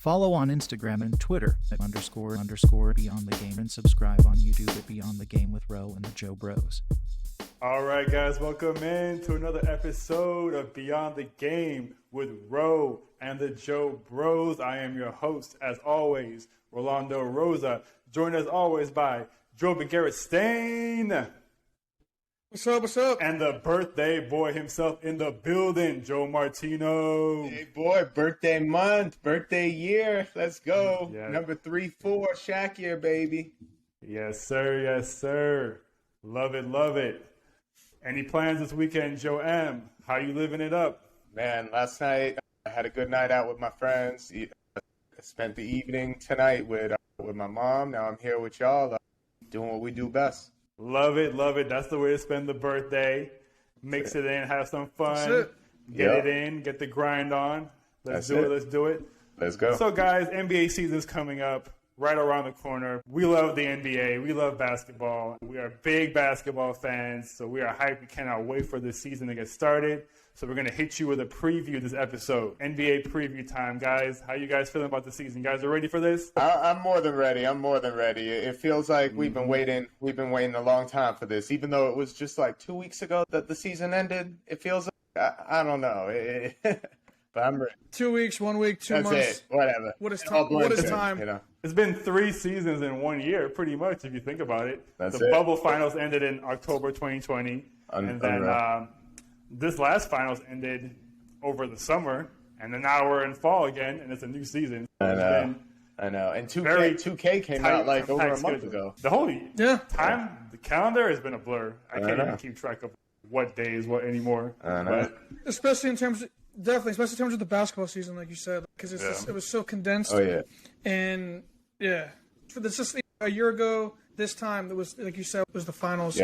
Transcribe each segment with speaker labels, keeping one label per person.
Speaker 1: Follow on Instagram and Twitter at __ Beyond the Game, and subscribe on YouTube at Beyond the Game with Ro and the Joe Bros.
Speaker 2: All right, guys, welcome in to another episode of Beyond the Game with Ro and the Joe Bros. I am your host, as always, Rolando Rosa, joined as always by Joe Garrett Stain.
Speaker 3: What's up, what's up?
Speaker 2: And the birthday boy himself in the building, Joe Martino.
Speaker 4: Hey, boy, birthday month, birthday year. Let's go.
Speaker 2: Yeah.
Speaker 4: Number 3-4, Shaq year, baby.
Speaker 2: Yes, sir. Yes, sir. Love it, love it. Any plans this weekend, Joe M? How you living it up?
Speaker 4: Man, last night I had a good night out with my friends. I spent the evening tonight with my mom. Now I'm here with y'all, doing what we do best.
Speaker 2: Love it, love it. That's the way to spend the birthday. Mix it in, have some fun. Get it in, get the grind on. Let's do it.
Speaker 4: Let's go.
Speaker 2: So, guys, NBA season's coming up right around the corner. We love the NBA. We love basketball. We are big basketball fans, so we are hyped. We cannot wait for this season to get started. So we're going to hit you with a preview this episode. NBA preview time, guys. How you guys feeling about the season? You guys are ready for this?
Speaker 4: I'm more than ready. It feels like we've been waiting a long time for this. Even though it was just like 2 weeks ago that the season ended, it feels like, I don't know. But I'm ready.
Speaker 3: 2 weeks, 1 week, 2 months.
Speaker 4: That's it. Whatever.
Speaker 3: What is time? What is time?
Speaker 4: You know?
Speaker 2: It's been 3 seasons in 1 year, pretty much, if you think about it.
Speaker 4: That's
Speaker 2: the
Speaker 4: it.
Speaker 2: bubble finals ended in October 2020. And then this last finals ended over the summer. And then now we're in fall again, and it's a new season.
Speaker 4: I know. And 2K came out like over a month ago.
Speaker 2: The whole
Speaker 3: time,
Speaker 2: the calendar has been a blur. I can't even keep track of what day is what anymore.
Speaker 4: I know.
Speaker 2: But,
Speaker 3: especially in terms of the basketball season, like you said, because it was so condensed.
Speaker 4: Oh, yeah.
Speaker 3: And, for this just a year ago, this time, it was, like you said, was the finals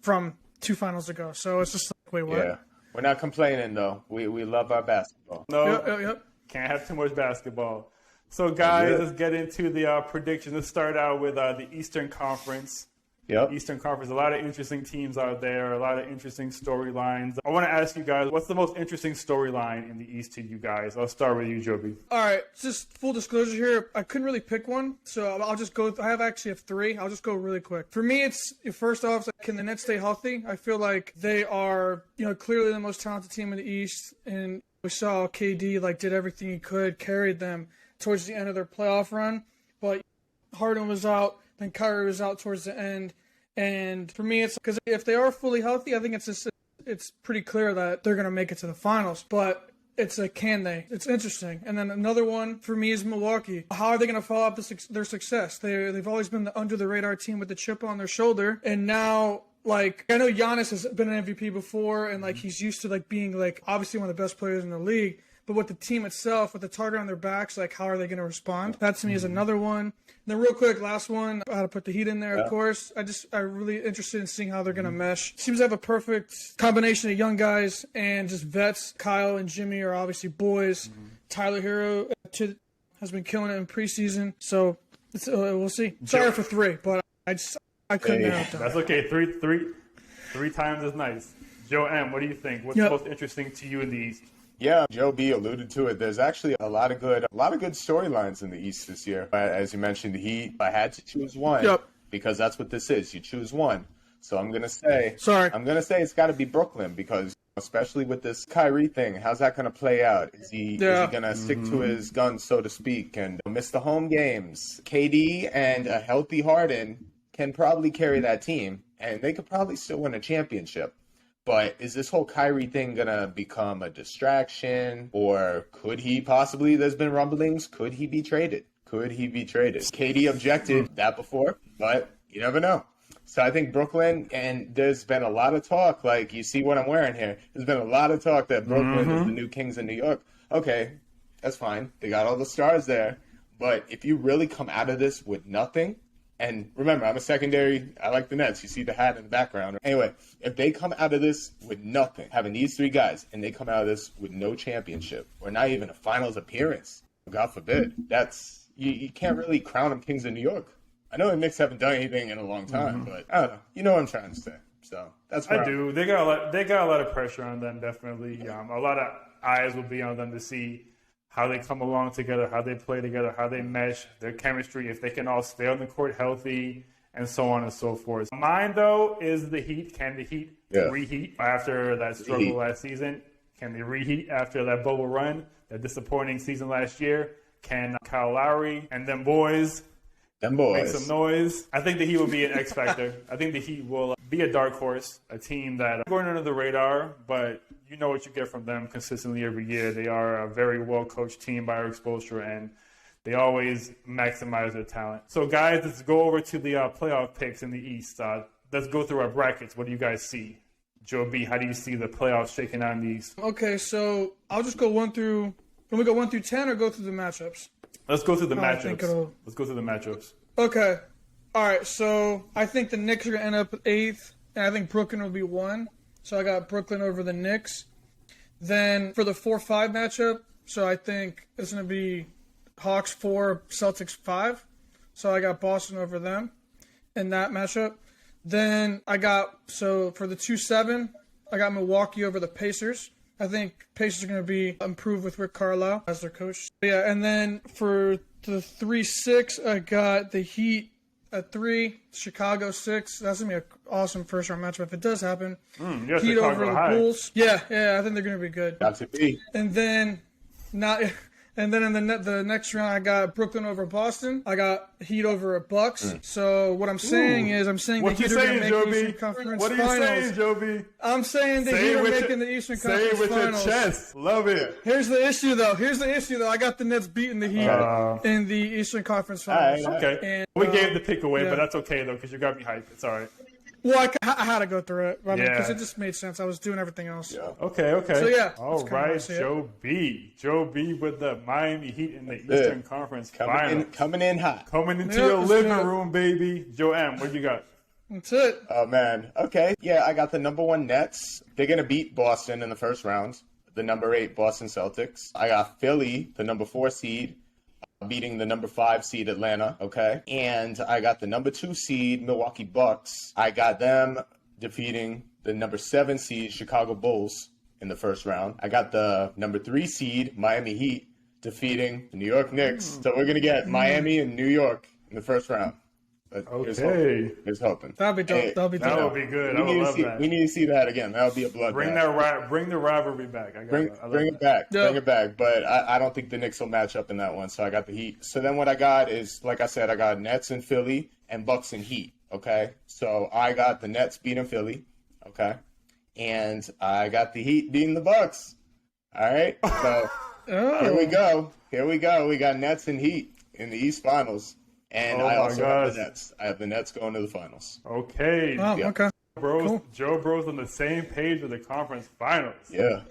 Speaker 3: from 2 finals ago. So it's just like, wait, what?
Speaker 4: Yeah. We're not complaining, though. We love our basketball.
Speaker 2: No,
Speaker 3: Yep.
Speaker 2: Can't have too much basketball. So, guys, let's get into the predictions. Let's start out with the Eastern Conference.
Speaker 4: Yep.
Speaker 2: Eastern Conference, a lot of interesting teams out there, a lot of interesting storylines. I want to ask you guys, what's the most interesting storyline in the East to you guys? I'll start with you, Joby.
Speaker 3: All right, just full disclosure here. I couldn't really pick one, so I'll just go. I actually have 3. I'll just go really quick. For me, it's first off, can the Nets stay healthy? I feel like they are, clearly the most talented team in the East, and we saw KD did everything he could, carried them towards the end of their playoff run. But Harden was out, then Kyrie was out towards the end. And for me, it's because if they are fully healthy, I think it's pretty clear that they're going to make it to the finals. But it's can they? It's interesting. And then another one for me is Milwaukee. How are they going to follow up their success? They've always been the under-the-radar team with the chip on their shoulder. And now, I know Giannis has been an MVP before, and he's used to being obviously one of the best players in the league. But with the team itself, with the target on their backs, how are they going to respond? That to me is another one. Then real quick, last one, I had to put the Heat in there, of course. I'm really interested in seeing how they're going to mesh. Seems to have a perfect combination of young guys and just vets. Kyle and Jimmy are obviously boys. Tyler Hero has been killing it in preseason. So we'll see. Sorry for 3, but I couldn't narrow it down.
Speaker 2: That's okay. Three times is nice. Joe M., what do you think? What's most interesting to you in the East?
Speaker 4: Yeah, Joe B alluded to it. There's actually a lot of good storylines in the East this year. As you mentioned, the Heat. I had to choose one because that's what this is. You choose one. So I'm gonna say it's got to be Brooklyn because especially with this Kyrie thing, how's that gonna play out? Is he gonna stick to his guns, so to speak, and miss the home games? KD and a healthy Harden can probably carry that team, and they could probably still win a championship. But is this whole Kyrie thing going to become a distraction? Or could he possibly, there's been rumblings, could he be traded? KD objected that before, but you never know. So I think Brooklyn, and there's been a lot of talk, you see what I'm wearing here. There's been a lot of talk that Brooklyn is the new Kings of New York. Okay, that's fine. They got all the stars there. But if you really come out of this with nothing, and remember, I'm a secondary. I like the Nets. You see the hat in the background. Anyway, if they come out of this with nothing, having these 3 guys, and they come out of this with no championship or not even a finals appearance, God forbid, that's you can't really crown them Kings of New York. I know the Knicks haven't done anything in a long time, but I don't know. You know what I'm trying to say. So that's what
Speaker 2: I do. They got a lot of pressure on them. Definitely, a lot of eyes will be on them to see how they come along together, how they play together, how they mesh, their chemistry, if they can all stay on the court healthy, and so on and so forth. Mine, though, is the Heat. Can the Heat reheat after that struggle last season? Can they reheat after that bubble run, that disappointing season last year? Can Kyle Lowry and them boys make some noise? I think the Heat will be an X factor. I think the Heat will be a dark horse, a team that going under the radar, but you know what you get from them consistently every year. They are a very well-coached team by our exposure, and they always maximize their talent. So, guys, let's go over to the playoff picks in the East. Let's go through our brackets. What do you guys see? Joe B, how do you see the playoffs shaking out in the East?
Speaker 3: Okay, so I'll just go 1 through – can we go 1 through 10 or go through the matchups?
Speaker 2: Let's go through the matchups. Let's go through the matchups.
Speaker 3: Okay. All right, so I think the Knicks are going to end up 8th, and I think Brooklyn will be 1. So I got Brooklyn over the Knicks. Then for the 4-5 matchup, so I think it's going to be Hawks 4, Celtics 5. So I got Boston over them in that matchup. Then I got, so for the 2-7, I got Milwaukee over the Pacers. I think Pacers are going to be improved with Rick Carlisle as their coach. Yeah, and then for the 3-6, I got the Heat at 3, Chicago 6. That's going to be an awesome first-round matchup if it does happen. Heat
Speaker 2: Chicago
Speaker 3: over the
Speaker 2: high.
Speaker 3: Bulls. Yeah, I think they're going to be good.
Speaker 4: Got to be.
Speaker 3: And then in the next round, I got Brooklyn over Boston. I got Heat over Bucks. So what I'm saying is, the Heat are going to make the Eastern Conference
Speaker 2: What are you
Speaker 3: Finals.
Speaker 2: saying, Joby?
Speaker 3: I'm saying the Heat are making the Eastern Conference
Speaker 2: Say it with
Speaker 3: Finals.
Speaker 2: your chest. Love it.
Speaker 3: Here's the issue, though. I got the Nets beating the Heat in the Eastern Conference Finals.
Speaker 4: All right.
Speaker 2: Okay.
Speaker 3: And,
Speaker 2: we gave the pick away, but that's okay, though, because you got me hyped. It's all right.
Speaker 3: Well, I had to go through it because it just made sense. I was doing everything else.
Speaker 4: Yeah.
Speaker 2: Okay.
Speaker 3: So, yeah.
Speaker 2: All right, Joe B. Joe B with the Miami Heat in the Eastern Conference Finals.
Speaker 4: Coming in hot.
Speaker 2: Coming into your living room, baby. Joe M., what you got?
Speaker 3: That's it.
Speaker 4: Oh, man. Okay. Yeah, I got the number 1 Nets. They're going to beat Boston in the first round. The number 8 Boston Celtics. I got Philly, the number 4 seed, beating the number 5 seed Atlanta, okay? And I got the number 2 seed Milwaukee Bucks. I got them defeating the number 7 seed Chicago Bulls in the first round. I got the number 3 seed Miami Heat defeating the New York Knicks. So we're going to get Miami and New York in the first round.
Speaker 2: Okay.
Speaker 4: Here's hoping.
Speaker 3: That'd be dope.
Speaker 4: Hey,
Speaker 3: That'd be dope.
Speaker 2: That would be good. I would love that.
Speaker 4: We need to see that again. That'll be a bloodbath.
Speaker 2: Bring the rivalry back.
Speaker 4: Bring it back.
Speaker 3: Yeah.
Speaker 4: Bring it back. But I don't think the Knicks will match up in that one. So I got the Heat. So then what I got is, like I said, I got Nets and Philly and Bucks and Heat. Okay. So I got the Nets beating Philly. Okay. And I got the Heat beating the Bucks. All right. So Here we go. We got Nets and Heat in the East Finals. And I also have the Nets. I have the Nets going to the finals.
Speaker 2: Okay.
Speaker 3: Oh,
Speaker 4: Yeah.
Speaker 3: okay.
Speaker 2: Bros,
Speaker 3: Cool.
Speaker 2: Joe Bros on the same page with the conference finals.
Speaker 4: Yeah.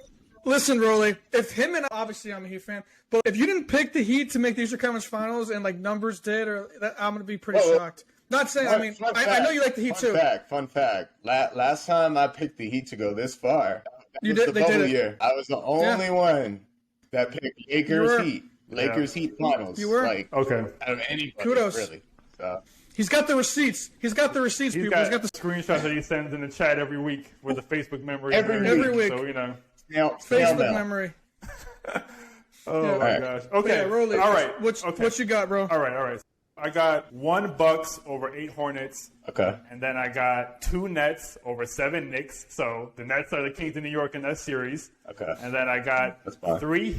Speaker 3: Listen, Rolly, if him and obviously I'm a Heat fan, but if you didn't pick the Heat to make the Eastern Conference Finals and like numbers did, I'm gonna be pretty shocked. Not saying. I mean, I know you like the Heat too.
Speaker 4: Fun fact. Last time I picked the Heat to go this far,
Speaker 3: You
Speaker 4: was
Speaker 3: did.
Speaker 4: the
Speaker 3: They
Speaker 4: bubble
Speaker 3: did it.
Speaker 4: year. I was the only one that picked Lakers Heat. Lakers Heat Finals.
Speaker 3: You were?
Speaker 4: Like,
Speaker 2: Okay.
Speaker 4: out of anybody,
Speaker 3: Kudos.
Speaker 4: really. So,
Speaker 3: He's got the receipts. People. He's got the
Speaker 2: screenshots that he sends in the chat every week with the Facebook memory.
Speaker 4: Every
Speaker 3: week.
Speaker 2: So, you know.
Speaker 3: Facebook
Speaker 4: mail.
Speaker 3: memory.
Speaker 2: Oh, my gosh. Okay.
Speaker 3: Yeah, Rolly.
Speaker 2: All right.
Speaker 3: What you got, bro?
Speaker 2: All right. I got 1 Bucks over 8 Hornets.
Speaker 4: Okay.
Speaker 2: And then I got 2 Nets over 7 Knicks. So the Nets are the Kings of New York in that series.
Speaker 4: Okay.
Speaker 2: And then I got
Speaker 4: That's fine.
Speaker 2: 3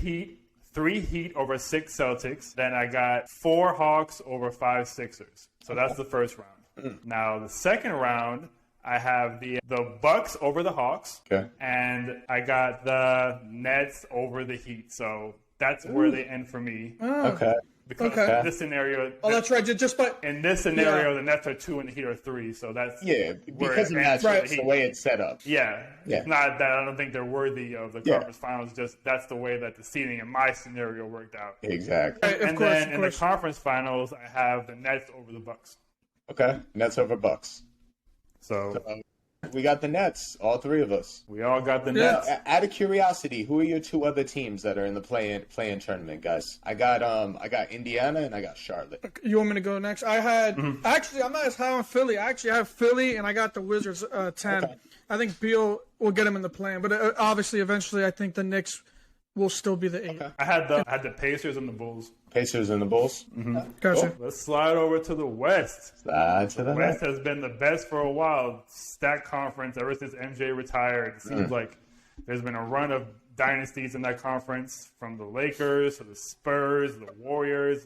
Speaker 2: Heat over 6 Celtics. Then I got 4 Hawks over 5 Sixers. So that's the first round. Now the second round, I have the Bucks over the Hawks.
Speaker 4: Okay.
Speaker 2: And I got the Nets over the Heat. So that's where they end for me.
Speaker 4: Okay.
Speaker 2: Because
Speaker 3: Okay.
Speaker 2: in this scenario,
Speaker 3: Oh, that's right. Just by
Speaker 2: in this scenario, the Nets are 2 and the Heat are 3. So that's
Speaker 4: Because of
Speaker 2: ends
Speaker 4: that,
Speaker 2: for the
Speaker 4: the
Speaker 2: Heat.
Speaker 4: way it's set up.
Speaker 2: Yeah.
Speaker 4: Yeah.
Speaker 2: It's not that I don't think they're worthy of the conference finals. Just that's the way that the seeding in my scenario worked out.
Speaker 4: Exactly.
Speaker 3: Of
Speaker 2: And
Speaker 3: course,
Speaker 2: then
Speaker 3: of
Speaker 2: in the
Speaker 3: course.
Speaker 2: conference finals, I have the Nets over the Bucks.
Speaker 4: Okay. Nets over Bucks.
Speaker 2: So
Speaker 4: We got the Nets, all 3 of us.
Speaker 2: we all got the
Speaker 3: Yeah.
Speaker 2: Nets.
Speaker 4: Out of curiosity, who are your 2 other teams that are in the play-in tournament, guys? I got Indiana and I got Charlotte.
Speaker 3: You want me to go next? I had actually. I'm not as high on Philly. I actually have Philly, and I got the Wizards 10.
Speaker 4: Okay.
Speaker 3: I think Beal will get him in the plan, but obviously, eventually, I think the Knicks will still be the 8.
Speaker 4: Okay.
Speaker 2: I had the Pacers and the Bulls.
Speaker 4: Pacers and the Bulls.
Speaker 2: Mm-hmm.
Speaker 3: Gotcha.
Speaker 2: Cool. Let's slide over to the West.
Speaker 4: Slide to the
Speaker 2: West has been the best for a while. Stacked conference ever since MJ retired. It seems like there's been a run of dynasties in that conference, from the Lakers to the Spurs, the Warriors.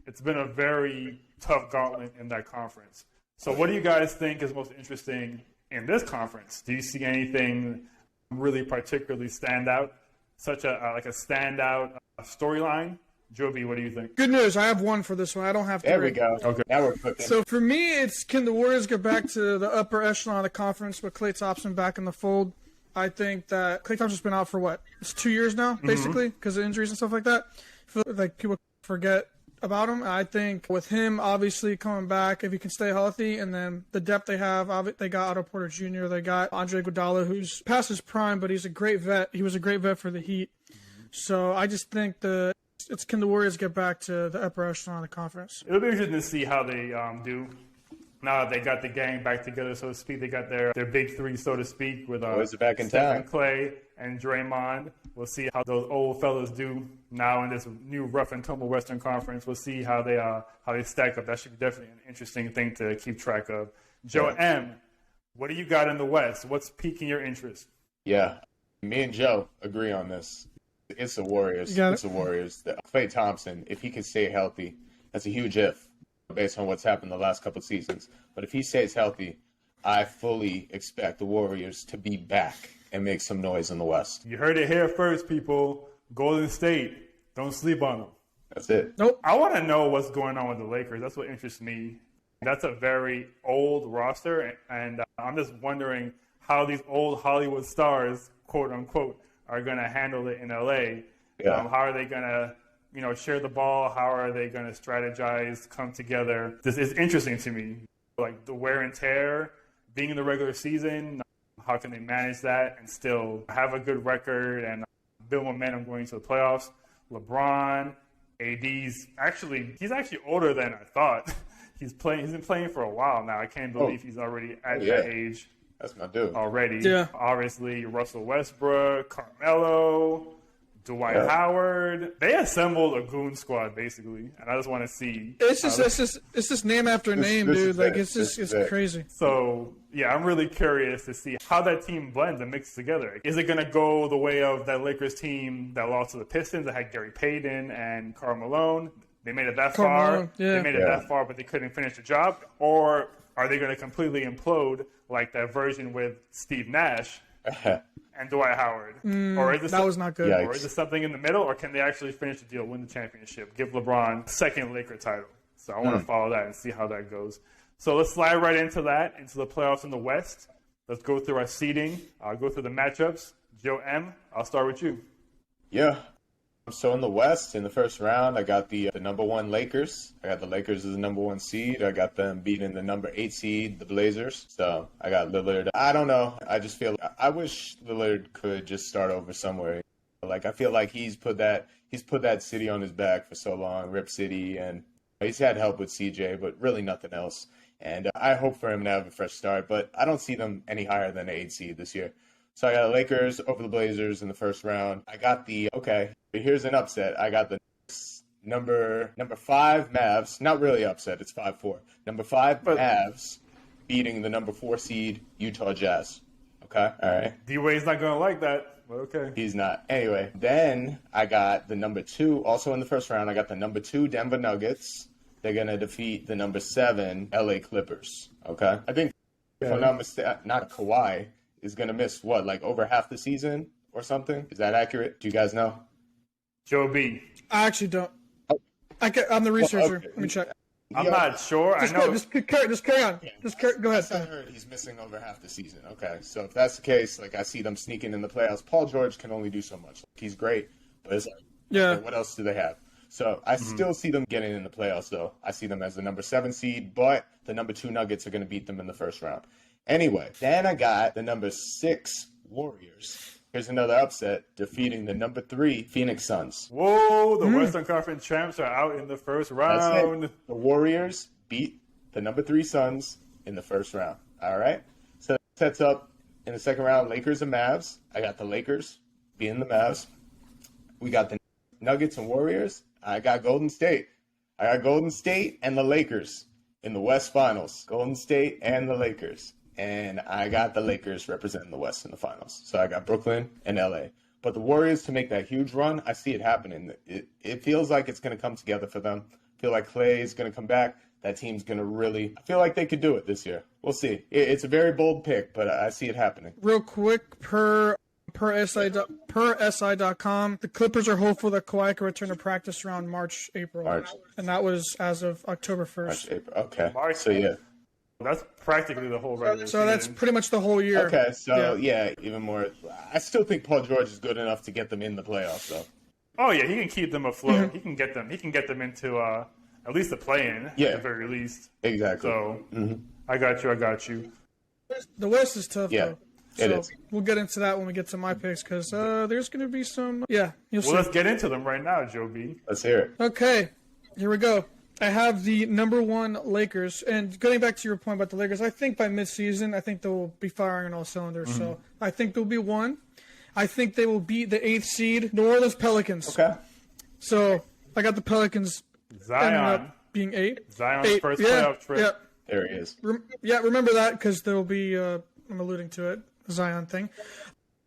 Speaker 2: It's been a very tough gauntlet in that conference. So what do you guys think is most interesting in this conference? Do you see anything really particularly stand out, such a standout storyline? Joby, what do you think?
Speaker 3: Good news. I have one for this one. I don't have to.
Speaker 4: There we go. Okay. Now we're cooking.
Speaker 3: So for me, it's can the Warriors get back to the upper echelon of the conference with Klay Thompson back in the fold? I think that Klay Thompson's been out for what? It's 2 years now, basically, because of injuries and stuff like that. I feel like people forget about him. I think with him obviously coming back, if he can stay healthy, and then the depth they have, they got Otto Porter Jr., they got Andre Iguodala, who's past his prime, but he's a great vet. He was a great vet for the Heat. So I just think can the Warriors get back to the upper echelon of the conference?
Speaker 2: It'll be interesting to see how they do. Now that they got the gang back together, so to speak, they got their big three, so to speak, with
Speaker 4: back in
Speaker 2: Stephen
Speaker 4: town.
Speaker 2: Clay and Draymond. We'll see how those old fellas do now in this new rough and tumble Western Conference. We'll see how they stack up. That should be definitely an interesting thing to keep track of. Joe M, what do you got in the West? What's piquing your interest?
Speaker 4: Yeah, me and Joe agree on this. It's the Warriors. It's the Warriors. Klay Thompson, if he can stay healthy, that's a huge if based on what's happened the last couple of seasons. But if he stays healthy, I fully expect the Warriors to be back and make some noise in the West.
Speaker 2: You heard it here first, people. Golden State, don't sleep on them.
Speaker 4: That's it.
Speaker 3: Nope.
Speaker 2: I want to know what's going on with the Lakers. That's what interests me. That's a very old roster, and I'm just wondering how these old Hollywood stars, quote unquote, are going to handle it in LA.
Speaker 4: Yeah.
Speaker 2: How are they going to, share the ball? How are they going to strategize, come together? This is interesting to me. Like the wear and tear, being in the regular season, how can they manage that and still have a good record and build momentum going into the playoffs? LeBron, AD's he's actually older than I thought. He's been playing for a while now. I can't believe he's already at that age.
Speaker 4: That's my dude.
Speaker 2: Already.
Speaker 3: Yeah.
Speaker 2: Obviously, Russell Westbrook, Carmelo, Dwight Howard. They assembled a goon squad, basically, and I just want to see.
Speaker 3: It's just name after name, dude. Like, it's crazy.
Speaker 2: So, yeah, I'm really curious to see how that team blends and mixes together. Is it going to go the way of that Lakers team that lost to the Pistons that had Gary Payton and Karl Malone? They made it that far.
Speaker 3: Yeah.
Speaker 2: They made it that far, but they couldn't finish the job. Or are they going to completely implode like that version with Steve Nash and Dwight Howard? Or is
Speaker 3: that was not good.
Speaker 2: Or is it something in the middle? Or can they actually finish the deal, win the championship, give LeBron a second Laker title? So I want to follow that and see how that goes. So let's slide right into that, into the playoffs in the West. Let's go through our seeding. I'll go through the matchups. Joe M, I'll start with you.
Speaker 4: Yeah. So in the West, in the first round, I got the number 1 Lakers. I got the Lakers as the number 1 seed. I got them beating the number 8 seed, the Blazers. So I got Lillard. I don't know. I just feel I wish Lillard could just start over somewhere. Like I feel like he's put that city on his back for so long, Rip City, and he's had help with CJ, but really nothing else. And I hope for him to have a fresh start, but I don't see them any higher than the 8 seed this year. So I got the Lakers over the Blazers in the first round. I got here's an upset. I got the number 5 Mavs. Not really upset. It's 5-4. Number 5 Mavs beating the number 4 seed Utah Jazz. Okay? All right.
Speaker 2: D-Wade's not going to like that, but okay.
Speaker 4: He's not. Anyway, then I got the number 2, also in the first round, I got the number 2 Denver Nuggets. They're going to defeat the number 7 LA Clippers. Okay? I think, if I'm not mistaken, not Kawhi is going to miss, over half the season or something? Is that accurate? Do you guys know?
Speaker 2: Joe B.
Speaker 3: I actually don't. I'm the researcher.
Speaker 4: Okay.
Speaker 3: Let me check.
Speaker 2: I'm not sure.
Speaker 3: Just carry on. Go ahead.
Speaker 4: I heard he's missing over half the season. Okay, so if that's the case, I see them sneaking in the playoffs. Paul George can only do so much. He's great, but it's okay, what else do they have? So I still see them getting in the playoffs, though. I see them as the number 7 seed, but the number 2 Nuggets are going to beat them in the first round. Anyway, then I got the number 6 Warriors. Here's another upset, defeating the number 3 Phoenix Suns.
Speaker 2: Whoa, the Western Conference champs are out in the first round.
Speaker 4: That's it. The Warriors beat the number 3 Suns in the first round. All right? So that sets up in the second round Lakers and Mavs. I got the Lakers beating the Mavs. We got the Nuggets and Warriors. I got Golden State. I got Golden State and the Lakers in the West Finals. Golden State and the Lakers. And I got the Lakers representing the West in the finals. So I got Brooklyn and LA. But the Warriors, to make that huge run, I see it happening. It feels like it's going to come together for them. I feel like Klay is going to come back. That team's going to really – I feel like they could do it this year. We'll see. It's a very bold pick, but I see it happening.
Speaker 3: Real quick, per SI.com, the Clippers are hopeful that Kawhi can return to practice around April. And that was as of October 1st.
Speaker 4: March, April. Okay. So, yeah.
Speaker 2: That's practically the whole regular season.
Speaker 3: So that's pretty much the whole year.
Speaker 4: Okay, so, yeah, even more. I still think Paul George is good enough to get them in the playoffs, though.
Speaker 2: Oh, yeah, he can keep them afloat. He can get them into at least the play-in, at the very least.
Speaker 4: Exactly.
Speaker 2: So, I got you.
Speaker 3: The West is tough, though.
Speaker 4: It is.
Speaker 3: We'll get into that when we get to my picks, because there's going to be some... Yeah, you'll see.
Speaker 2: Well, let's get into them right now, Joe B.
Speaker 4: Let's hear it.
Speaker 3: Okay, here we go. I have the number 1 Lakers, and getting back to your point about the Lakers, I think by midseason, I think they'll be firing on all cylinders. So I think they'll be 1. I think they will beat the 8th seed New Orleans Pelicans.
Speaker 4: Okay.
Speaker 3: So I got the Pelicans ending up being 8.
Speaker 2: Zion's first playoff trip.
Speaker 3: Yeah.
Speaker 4: There he is.
Speaker 3: Remember that, because there will be, I'm alluding to it, Zion thing.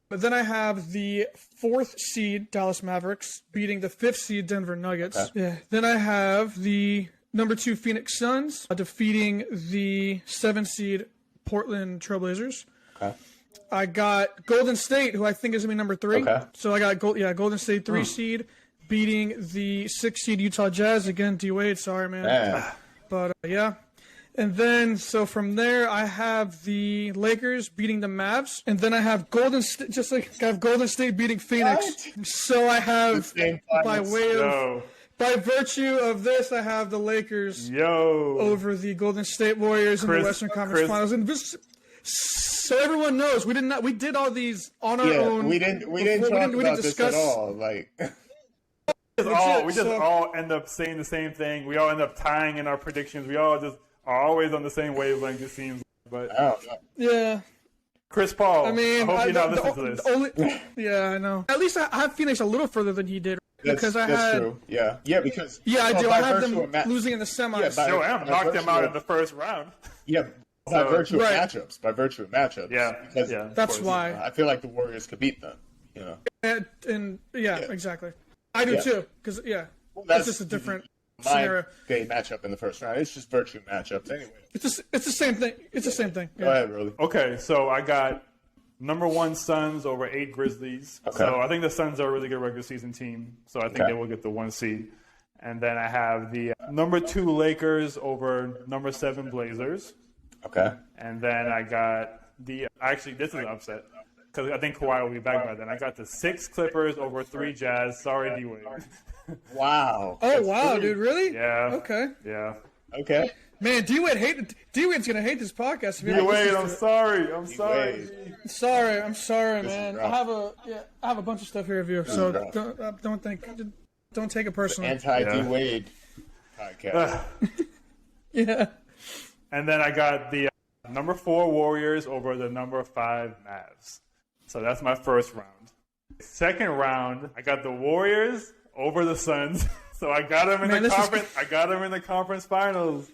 Speaker 3: But then I have the 4th seed Dallas Mavericks beating the 5th seed Denver Nuggets.
Speaker 4: Okay.
Speaker 3: Yeah. Then I have the number 2 Phoenix Suns defeating the 7th seed Portland Trailblazers.
Speaker 4: Okay.
Speaker 3: I got Golden State, who I think is going to be number 3.
Speaker 4: Okay.
Speaker 3: So I got Golden State 3 seed beating the 6 seed Utah Jazz. Again, D-Wade, sorry, man. But, yeah. And then, so from there, I have the Lakers beating the Mavs, and then I have Golden State, I have Golden State beating Phoenix. What? So I have, by virtue of this, I have the Lakers over the Golden State Warriors in the Western Conference Finals. And this, so everyone knows, we did all these on our own.
Speaker 4: We didn't talk about this at all. Like.
Speaker 2: We just all end up saying the same thing. We all end up tying in our predictions. We all just are always on the same wavelength, it seems. But
Speaker 3: yeah,
Speaker 2: Chris Paul. I mean, I hope you're not listening to this.
Speaker 3: Yeah, I know. At least I have Phoenix a little further than he did. Because
Speaker 4: that's true. Yeah, because
Speaker 3: I do. I have them losing in the semis.
Speaker 2: I knocked them out in the first round.
Speaker 4: Yeah, by virtue of matchups. By virtue of matchups.
Speaker 2: Yeah.
Speaker 3: That's why
Speaker 4: I feel like the Warriors could beat them. You know.
Speaker 3: And exactly. I do too. Because it's just a different scenario.
Speaker 4: Day matchup in the first round. It's just virtue matchups anyway.
Speaker 3: It's the same thing. It's the same thing.
Speaker 4: Go ahead, Rolly.
Speaker 2: Okay, so I got number 1 Suns over 8 Grizzlies. Okay. So I think the Suns are a really good regular season team. So I think they will get the 1 seed. And then I have the number 2 Lakers over number 7 Blazers.
Speaker 4: Okay.
Speaker 2: And then I got actually this is an upset because I think Kawhi will be back by then. I got the 6 Clippers over 3 Jazz. Sorry, D-Wade.
Speaker 4: Wow.
Speaker 3: Oh, wow, dude, really?
Speaker 2: Yeah.
Speaker 3: Okay.
Speaker 2: Yeah.
Speaker 4: Okay.
Speaker 3: Man, D-Wade's gonna hate this podcast.
Speaker 2: D-Wade, I'm sorry. I'm
Speaker 3: sorry, man. I have a bunch of stuff here of you, so don't take it personally.
Speaker 4: Anti-D-Wade podcast.
Speaker 3: Yeah.
Speaker 2: And then I got the number 4 Warriors over the number 5 Mavs. So that's my first round. Second round, I got the Warriors over the Suns. So I got them in the conference. I got them in the conference finals.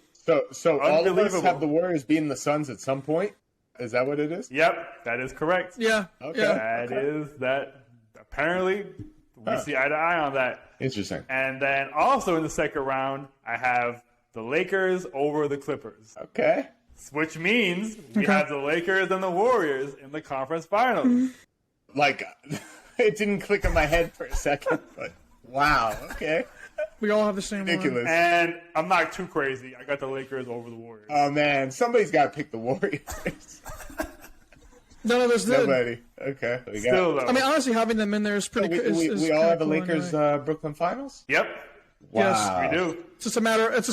Speaker 4: So all of us have the Warriors beating the Suns at some point? Is that what it is?
Speaker 2: Yep, that is correct.
Speaker 3: Yeah.
Speaker 4: Okay.
Speaker 2: That is that. Apparently, we see eye to eye on that.
Speaker 4: Interesting.
Speaker 2: And then also in the second round, I have the Lakers over the Clippers.
Speaker 4: Okay.
Speaker 2: Which means we have the Lakers and the Warriors in the conference finals.
Speaker 4: Like, it didn't click in my head for a second, but wow. Okay.
Speaker 3: We all have the same
Speaker 4: ridiculous
Speaker 3: one.
Speaker 2: And I'm not too crazy. I got the Lakers over the Warriors.
Speaker 4: Oh, man. Somebody's got to pick the Warriors.
Speaker 3: None of us did.
Speaker 4: Nobody. Okay.
Speaker 2: Still, though.
Speaker 3: I mean, honestly, having them in there is pretty good.
Speaker 4: We all have the Lakers Brooklyn finals?
Speaker 2: Yep.
Speaker 4: Wow.
Speaker 3: Yes,
Speaker 2: we do.
Speaker 3: It's just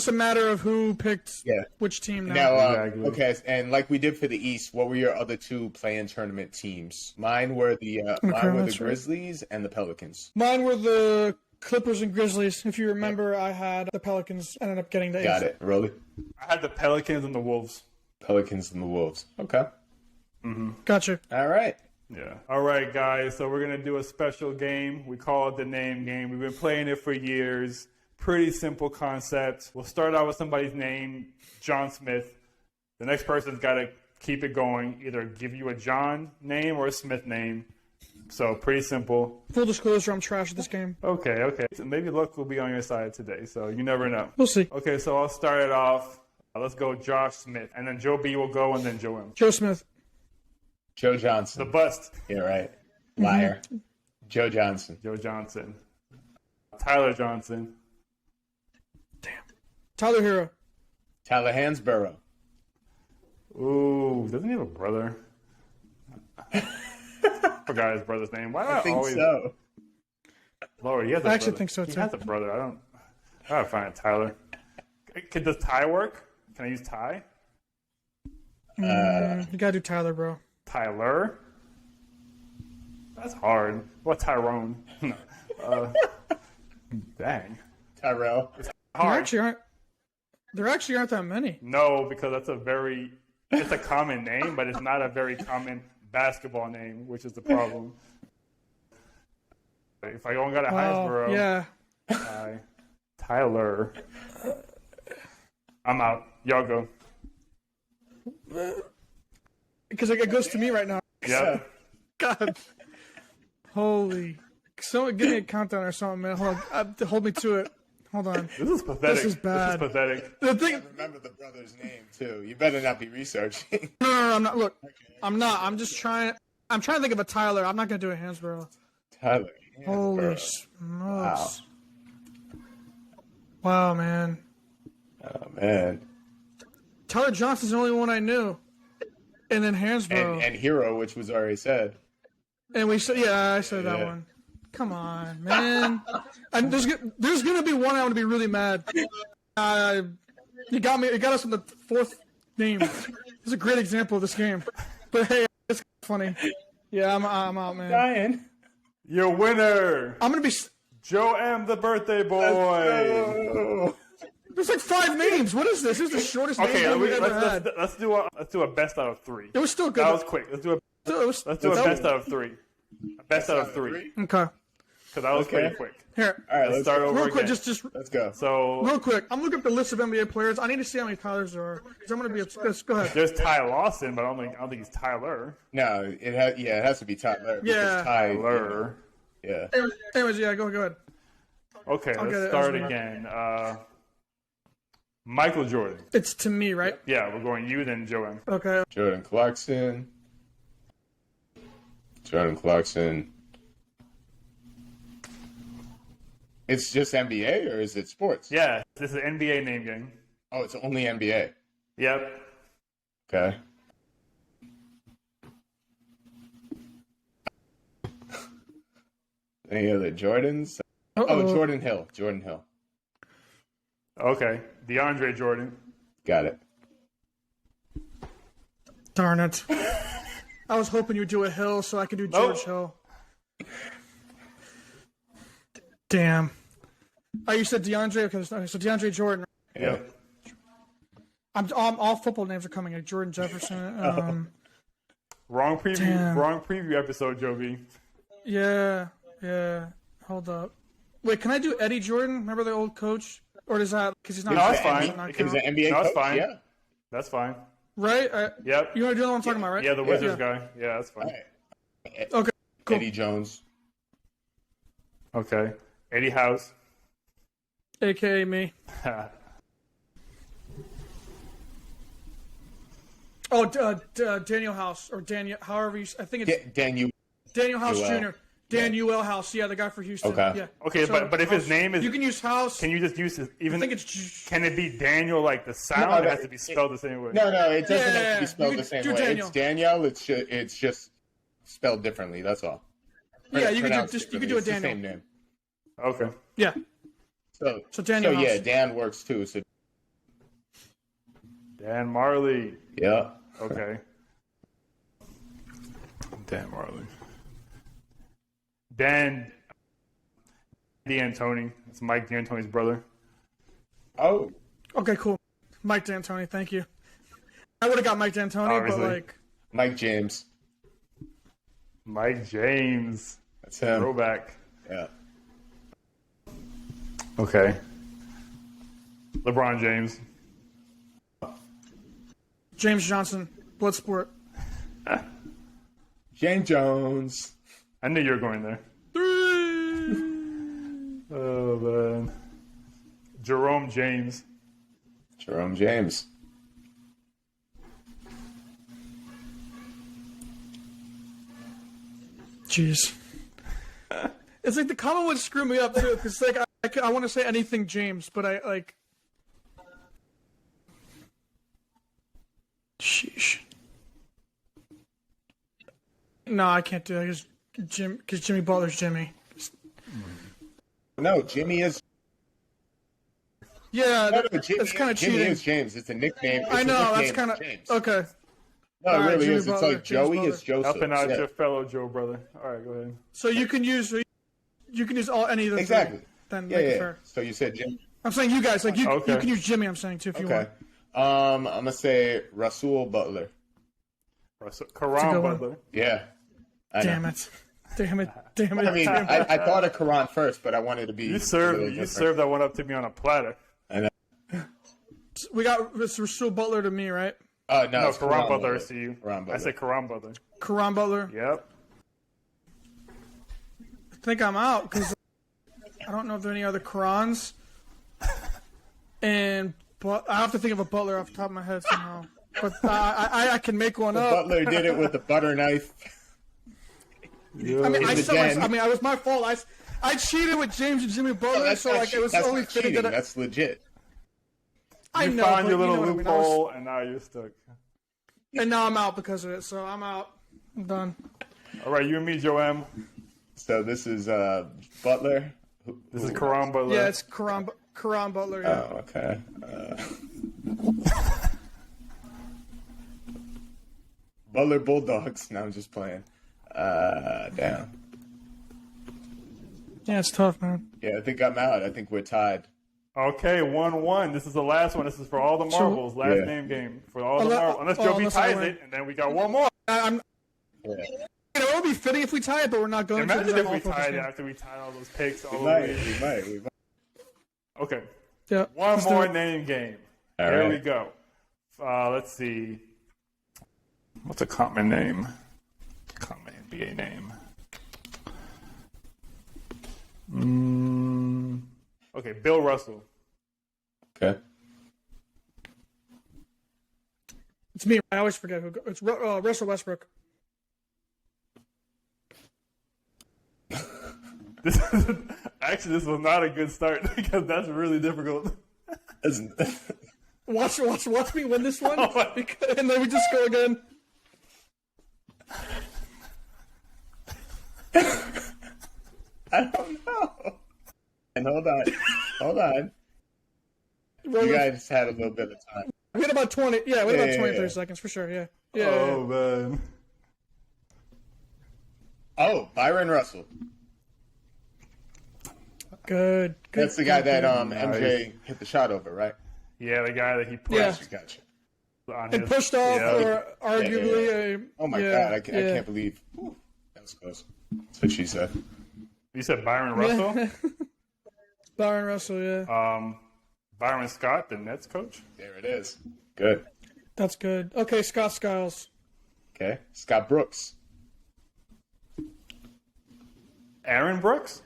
Speaker 3: a matter of who picked which team now.
Speaker 4: Now, okay, and like we did for the East, what were your other 2 play-in tournament teams? Mine were the Grizzlies and the Pelicans.
Speaker 3: Mine were the Clippers and Grizzlies. If you remember, I had the Pelicans ended up getting the 8th.
Speaker 4: Got it. Really?
Speaker 2: I had the Pelicans and the Wolves.
Speaker 4: Pelicans and the Wolves. Okay.
Speaker 3: Gotcha.
Speaker 4: All right.
Speaker 2: Yeah. All right, guys. So we're going to do a special game. We call it the name game. We've been playing it for years. Pretty simple concept. We'll start out with somebody's name, John Smith. The next person's got to keep it going, either give you a John name or a Smith name. So pretty simple.
Speaker 3: Full disclosure, I'm trash at this game.
Speaker 2: Okay. So maybe luck will be on your side today, so you never know.
Speaker 3: We'll see.
Speaker 2: Okay, so I'll start it off. Let's go Josh Smith, and then Joe B will go, and then Joe M.
Speaker 3: Joe Smith.
Speaker 4: Joe Johnson.
Speaker 2: The bust.
Speaker 4: Yeah, right. Liar. Joe Johnson.
Speaker 2: Joe Johnson. Tyler Johnson.
Speaker 3: Damn. Tyler Hero.
Speaker 4: Tyler Hansborough.
Speaker 2: Ooh, doesn't he have a brother? Forgot his brother's name. Why do I
Speaker 4: think
Speaker 2: always...
Speaker 4: so.
Speaker 2: Lord, he has a
Speaker 3: I actually
Speaker 2: brother.
Speaker 3: think so, too.
Speaker 2: He has a brother. I gotta find Tyler. Does Ty work? Can I use Ty?
Speaker 3: You gotta do Tyler, bro.
Speaker 2: Tyler? That's hard. What Tyrone? Dang.
Speaker 4: Tyrell.
Speaker 2: Hard.
Speaker 3: There actually aren't that many.
Speaker 2: No, because it's a common name, but it's not a very common basketball name, which is the problem. If I only got a Hinesboro,
Speaker 3: yeah.
Speaker 2: Tyler. I'm out. Y'all go.
Speaker 3: Because it goes to me right now.
Speaker 2: Yeah.
Speaker 3: God. Holy. Someone give me a countdown or something, man. Hold me to it. Hold on.
Speaker 2: This is pathetic.
Speaker 3: This is bad.
Speaker 2: This is pathetic.
Speaker 3: The thing.
Speaker 4: I remember the brother's name too. You better not be researching.
Speaker 3: No, I'm not. Look, I'm not. I'm just trying. I'm trying to think of a Tyler. I'm not gonna do a Hansborough.
Speaker 4: Tyler.
Speaker 3: Holy smokes! Wow, man.
Speaker 4: Oh man.
Speaker 3: Tyler Johnson's the only one I knew, and then Hansborough
Speaker 4: and Hero, which was already said.
Speaker 3: And we said, I said that one. Come on, man. And there's gonna be one I'm gonna be really mad. You got me. You got us on the fourth name. This is a great example of this game. But hey, it's funny. Yeah, I'm out, man.
Speaker 4: Dying.
Speaker 2: Your winner.
Speaker 3: I'm gonna be
Speaker 2: Joe M, the birthday boy.
Speaker 3: There's like 5 names. What is this? This is the shortest name we've ever had.
Speaker 2: Let's do a best out of 3.
Speaker 3: It was still good.
Speaker 2: That was quick. Let's do a best out of 3. A best out of 3.
Speaker 3: Okay.
Speaker 2: Because that was pretty quick.
Speaker 3: Here.
Speaker 4: All right,
Speaker 2: let's start over
Speaker 3: real quick.
Speaker 2: again.
Speaker 3: Just
Speaker 4: let's go.
Speaker 2: So
Speaker 3: real quick, I'm looking up the list of NBA players. I need to see how many Tylers there are. Because I'm gonna be upset. Go ahead.
Speaker 2: There's Ty Lawson, but I don't think he's Tyler.
Speaker 4: No, it has to be Tyler.
Speaker 3: Yeah.
Speaker 2: Tyler.
Speaker 4: Yeah.
Speaker 3: Anyways, yeah, go ahead.
Speaker 2: Okay, let's start again. Michael Jordan.
Speaker 3: It's to me, right?
Speaker 2: Yeah, we're going you, then Joe M.
Speaker 3: Okay.
Speaker 4: Jordan Clarkson. It's just NBA or is it sports?
Speaker 2: Yeah, this is an NBA name game.
Speaker 4: Oh, it's only NBA.
Speaker 2: Yep.
Speaker 4: Okay. Any other Jordans? Oh, Jordan Hill.
Speaker 2: Okay. DeAndre Jordan.
Speaker 4: Got it.
Speaker 3: Darn it. I was hoping you'd do a Hill so I could do George Hill. Damn. Oh, you said DeAndre? Okay, so DeAndre Jordan.
Speaker 2: Yeah.
Speaker 3: All football names are coming. Like Jordan Jefferson.
Speaker 2: Wrong preview.
Speaker 3: Damn.
Speaker 2: Wrong preview episode, Joe B.
Speaker 3: Yeah. Hold up. Wait, can I do Eddie Jordan? Remember the old coach? Or does that because he's not?
Speaker 2: No, that's fine.
Speaker 4: He's an NBA
Speaker 2: no,
Speaker 4: coach.
Speaker 2: that's fine.
Speaker 4: Yeah.
Speaker 2: That's fine.
Speaker 3: Right?
Speaker 2: Yep.
Speaker 3: You want to do the one I'm talking about, right?
Speaker 2: Yeah, the Wizards guy. Yeah, that's fine.
Speaker 4: Right.
Speaker 3: Okay. Cool.
Speaker 4: Eddie Jones.
Speaker 2: Okay. Eddie House.
Speaker 3: AKA me. Daniel House or Daniel, however you. I think it's Daniel House Jr. Daniel House, yeah, the guy for Houston.
Speaker 4: Okay.
Speaker 3: Yeah.
Speaker 2: Okay,
Speaker 3: So,
Speaker 2: but if his name is,
Speaker 3: you can use House.
Speaker 2: can you just use his, even?
Speaker 3: I think it's.
Speaker 2: Can it be Daniel like the sound?
Speaker 4: No,
Speaker 2: it has to be spelled the same way.
Speaker 4: No, it doesn't have to be spelled
Speaker 3: You
Speaker 4: the
Speaker 3: can
Speaker 4: same
Speaker 3: do
Speaker 4: way.
Speaker 3: Daniel.
Speaker 4: It's Danielle. It's just spelled differently. That's all.
Speaker 3: Yeah, you can
Speaker 4: Pronounced
Speaker 3: do a
Speaker 4: differently. It's
Speaker 3: Daniel.
Speaker 4: the same name.
Speaker 2: Okay.
Speaker 3: Yeah.
Speaker 4: So
Speaker 3: Daniel House.
Speaker 4: yeah, Dan works too. So
Speaker 2: Dan Marley.
Speaker 4: yeah.
Speaker 2: Okay. Dan Marley. Dan D'Antoni. It's Mike D'Antoni's brother.
Speaker 4: Oh.
Speaker 3: Okay, cool. Mike D'Antoni, thank you. I would have got Mike D'Antoni,
Speaker 2: Obviously.
Speaker 3: but like
Speaker 4: Mike James.
Speaker 2: Mike James.
Speaker 4: That's him.
Speaker 2: Throwback.
Speaker 4: Yeah.
Speaker 2: Okay. LeBron James.
Speaker 3: James Johnson. Bloodsport.
Speaker 4: James Jones.
Speaker 2: I knew you were going there.
Speaker 3: 3.
Speaker 2: Oh, man. Jerome James.
Speaker 4: Jerome James.
Speaker 3: Jeez. It's like the comment would screw me up too, because like I want to say anything James, but I like. Sheesh. No, I can't do that because Jimmy Butler's Jimmy.
Speaker 4: No, Jimmy is.
Speaker 3: Yeah,
Speaker 4: Jimmy,
Speaker 3: that's kind of cheating.
Speaker 4: Jimmy is James. It's a nickname.
Speaker 3: I know, that's kind of okay.
Speaker 4: No, it really
Speaker 3: Jimmy
Speaker 4: is.
Speaker 3: Butler,
Speaker 4: It's like Joey
Speaker 3: Butler.
Speaker 4: is Joseph.
Speaker 2: Helping out
Speaker 4: Yeah.
Speaker 2: your fellow Joe brother. All right, go ahead.
Speaker 3: So you can use any of the
Speaker 4: Exactly.
Speaker 3: three, then
Speaker 4: Yeah,
Speaker 3: make it
Speaker 4: yeah.
Speaker 3: fair.
Speaker 4: So you said Jimmy.
Speaker 3: I'm saying you guys like you
Speaker 2: Okay.
Speaker 3: can use Jimmy. I'm saying too if you
Speaker 4: Okay.
Speaker 3: want.
Speaker 4: I'm gonna say Rasul Butler.
Speaker 2: Karan
Speaker 3: good one.
Speaker 2: Butler.
Speaker 4: Yeah. I know.
Speaker 3: Damn it! Damn it!
Speaker 4: I mean, I thought of Karan first, but I wanted to be.
Speaker 2: You
Speaker 4: a
Speaker 2: served
Speaker 4: little different.
Speaker 2: that one up to me on a platter.
Speaker 4: I know.
Speaker 3: We got Rasul Butler to me, right?
Speaker 4: No,
Speaker 2: No,
Speaker 4: it's
Speaker 2: Karan Butler is to you.
Speaker 4: Karan Butler.
Speaker 2: I said Karan Butler.
Speaker 3: Karan Butler.
Speaker 2: Yep.
Speaker 3: I think I'm out because I don't know if there are any other Karans. But I have to think of a Butler off the top of my head somehow. But I can make one up.
Speaker 4: Butler did it with a butter knife.
Speaker 3: I mean,
Speaker 4: In the den.
Speaker 3: it was my fault. I cheated with James and Jimmy Butler,
Speaker 4: That's
Speaker 3: so
Speaker 4: not
Speaker 3: like it was
Speaker 4: that's
Speaker 3: only
Speaker 4: not
Speaker 3: fitting
Speaker 4: cheating.
Speaker 3: that
Speaker 4: That's legit.
Speaker 3: I
Speaker 2: You
Speaker 3: know.
Speaker 2: found
Speaker 3: but
Speaker 2: your little
Speaker 3: you know what I mean.
Speaker 2: loophole, and now you're stuck.
Speaker 3: And now I'm out because of it. So I'm out. I'm done.
Speaker 2: All right, you and me, Joe M.
Speaker 4: So this is Butler.
Speaker 2: This is Karan Butler.
Speaker 3: Yeah, it's Karan Butler. Yeah.
Speaker 4: Oh, okay. Butler Bulldogs. No, I'm just playing. Damn.
Speaker 3: Yeah, it's tough, man.
Speaker 4: Yeah, I think I'm out. I think we're tied.
Speaker 2: Okay, 1-1. This is the last one. This is for all the marbles. Last
Speaker 4: Yeah.
Speaker 2: name game for all the marbles. Unless Joe B
Speaker 3: unless I
Speaker 2: ties
Speaker 3: win.
Speaker 2: it, and then we got one more.
Speaker 3: I'm.
Speaker 4: Yeah.
Speaker 3: It would be fitting if we tie it, but we're not going to.
Speaker 2: Imagine
Speaker 3: because
Speaker 2: if
Speaker 3: I'm
Speaker 2: we
Speaker 3: all focused
Speaker 2: tied it
Speaker 3: in.
Speaker 2: after we tied all those picks all
Speaker 4: We
Speaker 2: the
Speaker 4: might.
Speaker 2: way.
Speaker 4: We might.
Speaker 2: Okay,
Speaker 3: Yeah.
Speaker 2: one
Speaker 3: let's do
Speaker 2: more
Speaker 3: it.
Speaker 2: name game.
Speaker 4: All
Speaker 2: Here
Speaker 4: right.
Speaker 2: we go. Let's see. What's a common name? Common NBA name. Okay, Bill Russell.
Speaker 4: Okay.
Speaker 3: It's me. I always forget who. It's Russell Westbrook.
Speaker 2: This was not a good start because that's really difficult.
Speaker 3: Watch me win this one,
Speaker 2: Oh
Speaker 3: and then we just go again.
Speaker 4: I don't know. And hold on. You guys had a little bit of time.
Speaker 3: We had about 20. Yeah, we had about
Speaker 4: Yeah,
Speaker 3: 20,
Speaker 4: yeah,
Speaker 3: 30
Speaker 4: yeah.
Speaker 3: seconds for sure. Yeah. Yeah.
Speaker 2: Oh man.
Speaker 4: Oh, Byron Russell.
Speaker 3: Good.
Speaker 4: That's the guy that
Speaker 2: Nice.
Speaker 4: MJ hit the shot over, right?
Speaker 2: Yeah, the guy that he pushed
Speaker 3: Yeah.
Speaker 4: Gotcha.
Speaker 2: on
Speaker 3: And
Speaker 2: his
Speaker 3: pushed off,
Speaker 2: yeah.
Speaker 3: or arguably a.
Speaker 4: Oh my
Speaker 3: yeah,
Speaker 4: God, I
Speaker 3: yeah.
Speaker 4: can't believe that was close. That's what she said.
Speaker 2: You said Byron Russell?
Speaker 3: Byron Russell, yeah.
Speaker 2: Byron Scott, the Nets coach?
Speaker 4: There it is. Good.
Speaker 3: That's good. Okay, Scott Skiles.
Speaker 4: Okay. Scott Brooks.
Speaker 2: Aaron Brooks?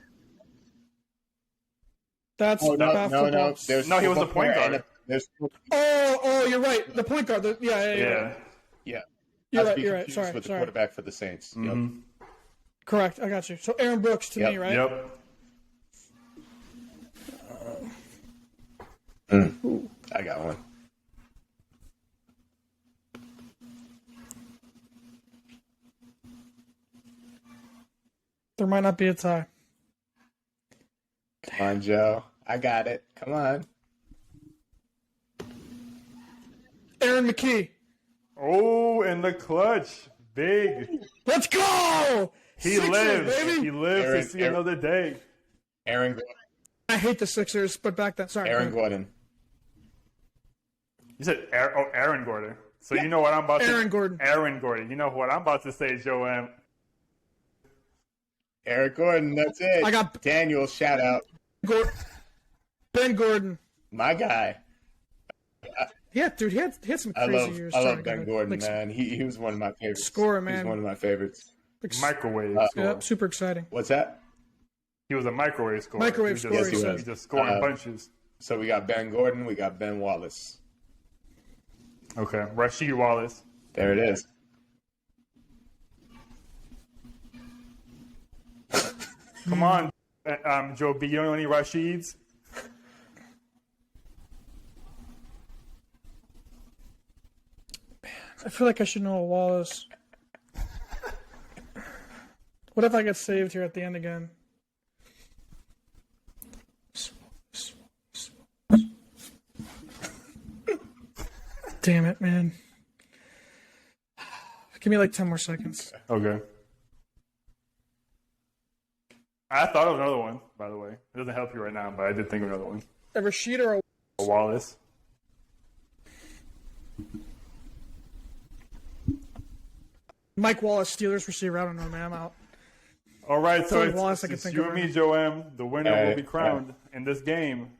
Speaker 3: That's
Speaker 4: Oh, no.
Speaker 3: football.
Speaker 4: There's
Speaker 2: No, he was
Speaker 4: football
Speaker 2: the point
Speaker 4: player
Speaker 2: guard.
Speaker 4: and there's
Speaker 3: Oh, you're right. The point guard. Yeah.
Speaker 2: Yeah.
Speaker 4: yeah.
Speaker 3: You're
Speaker 4: Not to
Speaker 3: right.
Speaker 4: be
Speaker 3: You're right.
Speaker 4: confused
Speaker 3: Sorry.
Speaker 4: with the
Speaker 3: Sorry.
Speaker 4: quarterback for the Saints. Yep.
Speaker 3: Correct. I got you. So Aaron Brooks to
Speaker 4: Yep.
Speaker 3: me, right?
Speaker 2: Yep.
Speaker 4: I got one.
Speaker 3: There might not be a tie.
Speaker 4: Come on, Joe. I got it. Come on.
Speaker 3: Aaron McKee.
Speaker 2: Oh, in the clutch. Big.
Speaker 3: Let's go!
Speaker 2: He
Speaker 3: Sixers,
Speaker 2: lives.
Speaker 3: baby.
Speaker 2: He lives
Speaker 4: Aaron-
Speaker 2: to see another day.
Speaker 4: Aaron Gordon.
Speaker 3: I hate the Sixers, but back then, sorry.
Speaker 4: Aaron Gordon.
Speaker 2: You said Aaron Gordon. So you know what I'm about to
Speaker 3: Aaron Gordon.
Speaker 2: Aaron Gordon. You know what I'm about to say, Joe M.
Speaker 4: Eric Gordon, that's it.
Speaker 3: I got
Speaker 4: Daniel, shout out.
Speaker 3: Ben Gordon.
Speaker 4: My guy.
Speaker 3: Yeah, dude, he had some crazy years.
Speaker 4: I love Ben Gordon, man. He was one of my favorites.
Speaker 3: Scorer, man.
Speaker 4: He was one of my favorites.
Speaker 2: Microwave scorer.
Speaker 3: Yeah, super exciting.
Speaker 4: What's that?
Speaker 2: He was a microwave scorer.
Speaker 3: Microwave scorer.
Speaker 4: Yes, he was.
Speaker 2: He's just scoring bunches.
Speaker 4: So we got Ben Gordon. We got Ben Wallace.
Speaker 2: Okay. Rasheed Wallace.
Speaker 4: There it is.
Speaker 2: Come on, Joe B. You don't know any Rasheeds?
Speaker 3: I feel like I should know a Wallace. What if I get saved here at the end again? Damn it, man. Give me like 10 more seconds.
Speaker 2: Okay. I thought of another one, by the way. It doesn't help you right now, but I did think of another one.
Speaker 3: A Rasheed or
Speaker 2: a Wallace.
Speaker 3: Mike Wallace, Steelers receiver. I don't know, man. I'm out.
Speaker 2: All right, so
Speaker 3: like Wallace,
Speaker 2: it's you and me, Joe M. The winner will be crowned in this game.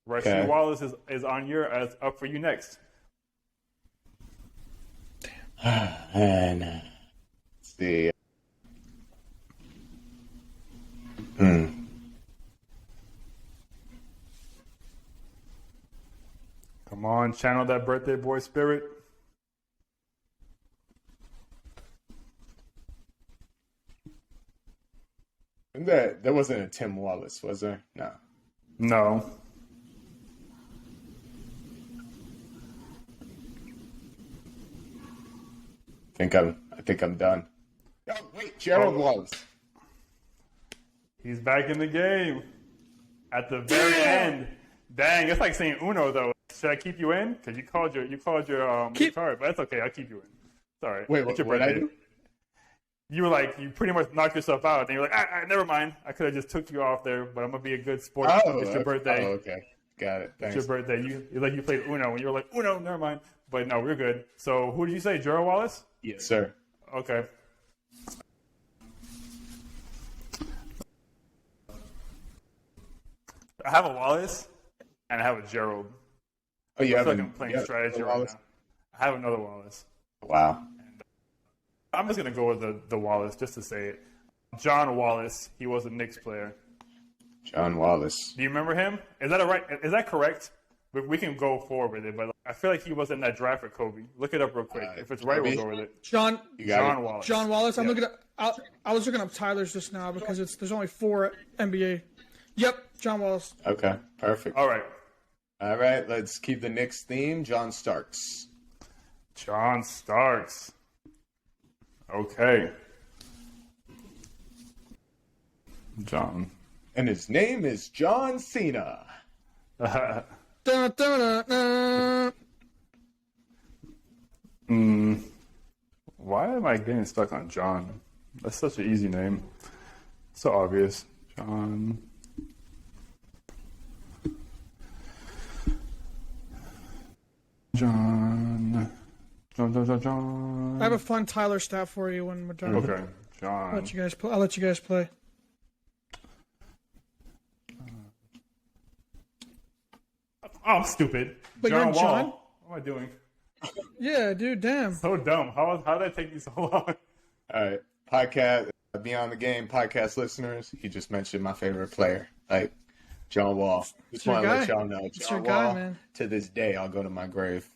Speaker 2: Rasheed Wallace is up for you next.
Speaker 4: And let's see.
Speaker 2: Come on, channel that birthday boy spirit.
Speaker 4: There wasn't a Tim Wallace, was there? No.
Speaker 2: No.
Speaker 4: I think I'm done. Oh, wait, Gerald Wallace.
Speaker 2: He's back in the game at the very end. Dang, it's like saying Uno though. Should I keep you in? Because you called your card, but that's okay. I'll keep you in. Sorry.
Speaker 4: Wait, what did I do?
Speaker 2: You were like, you pretty much knocked yourself out, and you're like, never mind. I could have just took you off there, but I'm gonna be a good sport. It's your birthday.
Speaker 4: Oh, okay, got it. Thanks.
Speaker 2: It's your birthday. You played Uno, and you were like, Uno, never mind. But no, we're good. So who did you say, Gerald Wallace?
Speaker 4: Yes, sir.
Speaker 2: Okay. I have a Wallace, and I have a Gerald.
Speaker 4: Oh, you have
Speaker 2: I'm playing strategy right now. I have another Wallace.
Speaker 4: Wow.
Speaker 2: And I'm just gonna go with the Wallace just to say it. John Wallace. He was a Knicks player.
Speaker 4: John Wallace.
Speaker 2: Do you remember him? Is that correct? We can go forward with it, but I feel like he was in that draft for Kobe. Look it up real quick. If it's right, we'll go with it.
Speaker 3: John
Speaker 2: Wallace.
Speaker 3: John Wallace. I'm looking at. I was looking up Tyler's just now because there's only 4 NBA. Yep, John Wallace.
Speaker 4: Okay, perfect.
Speaker 2: All right,
Speaker 4: let's keep the Knicks theme. John Starks.
Speaker 2: John Starks. Okay. John.
Speaker 4: And his name is John Cena.
Speaker 3: Dun, dun, dun, dun.
Speaker 2: Why am I getting stuck on John? That's such an easy name. So obvious. John.
Speaker 3: I have a fun Tyler stat for you when we're done.
Speaker 2: Okay, John.
Speaker 3: I'll let you guys play.
Speaker 2: Oh, I'm stupid.
Speaker 3: But
Speaker 2: John
Speaker 3: you're
Speaker 2: Wall.
Speaker 3: John?
Speaker 2: What am I doing?
Speaker 3: Yeah, dude, damn.
Speaker 2: So dumb. How did that take me so long?
Speaker 4: All right, podcast Beyond the Game podcast listeners. He just mentioned my favorite player, like John Wall. Just want to let y'all know, John Wall. Man. To this day, I'll go to my grave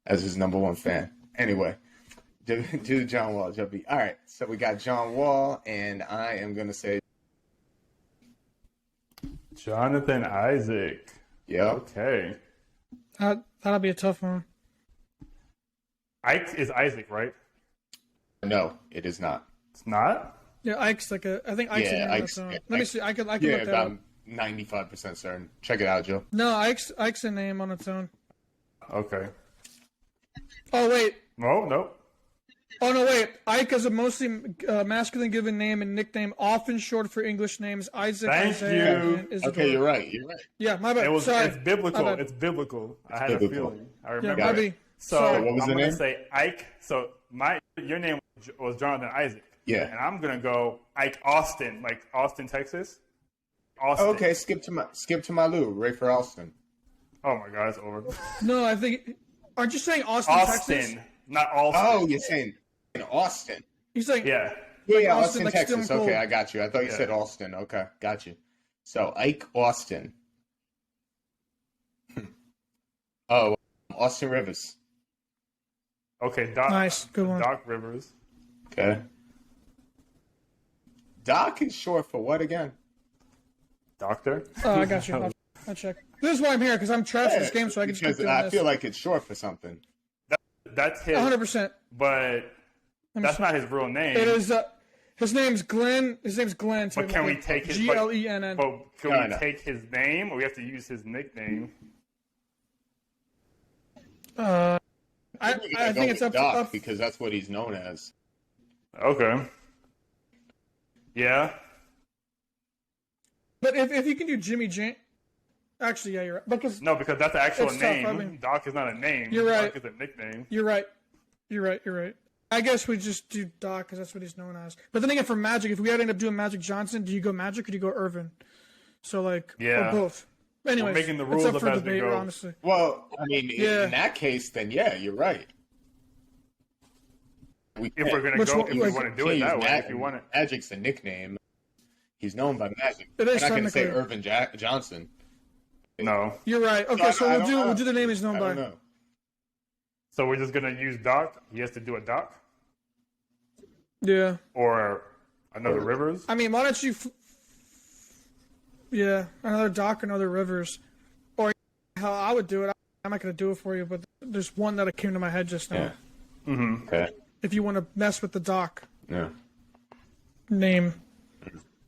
Speaker 4: as his #1 fan. Anyway, do John Wall, Jumpy. All right, so we got John Wall, and I am gonna say
Speaker 2: Jonathan Isaac.
Speaker 4: Yeah.
Speaker 2: Okay.
Speaker 3: That'll be a tough one.
Speaker 2: Ike is Isaac, right?
Speaker 4: No, it is not.
Speaker 2: It's not?
Speaker 3: Yeah, Ike's like I think Ike's
Speaker 4: yeah,
Speaker 3: a name. Let me see. I can look that up.
Speaker 4: I'm 95% certain. Check it out, Joe.
Speaker 3: No, Ike's a name on its own.
Speaker 2: Okay.
Speaker 3: Oh wait.
Speaker 2: No.
Speaker 3: Oh no, wait. Ike is a mostly masculine given name and nickname, often short for English names. Isaac.
Speaker 2: Thank you.
Speaker 4: Okay, you're right.
Speaker 3: Yeah, my bad.
Speaker 2: It's biblical. It's biblical. I had a feeling. I remember.
Speaker 3: Yeah, maybe.
Speaker 2: So
Speaker 4: what was
Speaker 2: I'm
Speaker 4: the
Speaker 2: going
Speaker 4: name?
Speaker 2: to say Ike. So your name was Jonathan Isaac.
Speaker 4: Yeah.
Speaker 2: And I'm gonna go Ike Austin, like Austin, Texas. Austin.
Speaker 4: Okay, skip to my Lou, Rafer Alston.
Speaker 2: Oh my God, it's over.
Speaker 3: No, I think. Aren't you saying Austin, Texas?
Speaker 2: Austin, not Austin.
Speaker 4: Oh, you're saying Austin.
Speaker 3: He's saying.
Speaker 2: Yeah.
Speaker 4: Yeah,
Speaker 3: Austin,
Speaker 4: Austin,
Speaker 3: like
Speaker 4: Texas.
Speaker 3: Stone Cold.
Speaker 4: Okay, I got you. I thought you said Austin. Okay, got you. So Ike Austin. Oh, Austin Rivers.
Speaker 2: Okay, Doc.
Speaker 3: Nice, good one.
Speaker 2: Doc Rivers.
Speaker 4: Okay. Doc is short for what again?
Speaker 2: Doctor.
Speaker 3: Oh, I got you. I'll check. This is why I'm here, because I'm trash at this game, so I can just keep doing
Speaker 4: I
Speaker 3: this.
Speaker 4: feel like it's short for something.
Speaker 2: That's his.
Speaker 3: 100%.
Speaker 2: But that's not his real name.
Speaker 3: It is. His name's Glenn. His name's Glenn.
Speaker 2: But can we take his
Speaker 3: Glenn?
Speaker 2: But can we take his name, or we have to use his nickname?
Speaker 3: I think it's up
Speaker 4: Doc
Speaker 3: to
Speaker 4: because that's what he's known as.
Speaker 2: Okay. Yeah.
Speaker 3: But if you can do Jimmy Jane, actually, yeah, you're right. Because
Speaker 2: that's the actual name.
Speaker 3: Tough. I mean,
Speaker 2: Doc is not a name.
Speaker 3: You're right.
Speaker 2: Doc is a nickname.
Speaker 3: You're right. I guess we just do Doc because that's what he's known as. But then again, for Magic, if we had to end up doing Magic Johnson, do you go Magic or do you go Irvin? So or both. Anyways,
Speaker 2: we're making the rules
Speaker 3: it's up for
Speaker 2: as
Speaker 3: debate,
Speaker 2: we go.
Speaker 3: honestly.
Speaker 4: Well, I mean, in that case, then yeah, you're right.
Speaker 2: If we're gonna go, if we want to do it that way, if you want it.
Speaker 4: Magic's a nickname. He's known by Magic.
Speaker 3: It is
Speaker 4: I'm not going to say
Speaker 3: technically.
Speaker 4: Irvin Johnson.
Speaker 2: No.
Speaker 3: You're right. Okay, so we'll do the name he's known by.
Speaker 4: I don't know.
Speaker 2: So we're just gonna use Doc. He has to do a Doc.
Speaker 3: Yeah.
Speaker 2: Or another Rivers.
Speaker 3: I mean, why don't you? Another Doc, another Rivers, or how I would do it. I'm not gonna do it for you, but there's one that came to my head just now.
Speaker 4: Yeah. Mm-hmm. Okay.
Speaker 3: If you want to mess with the Doc.
Speaker 4: Yeah.
Speaker 3: Name.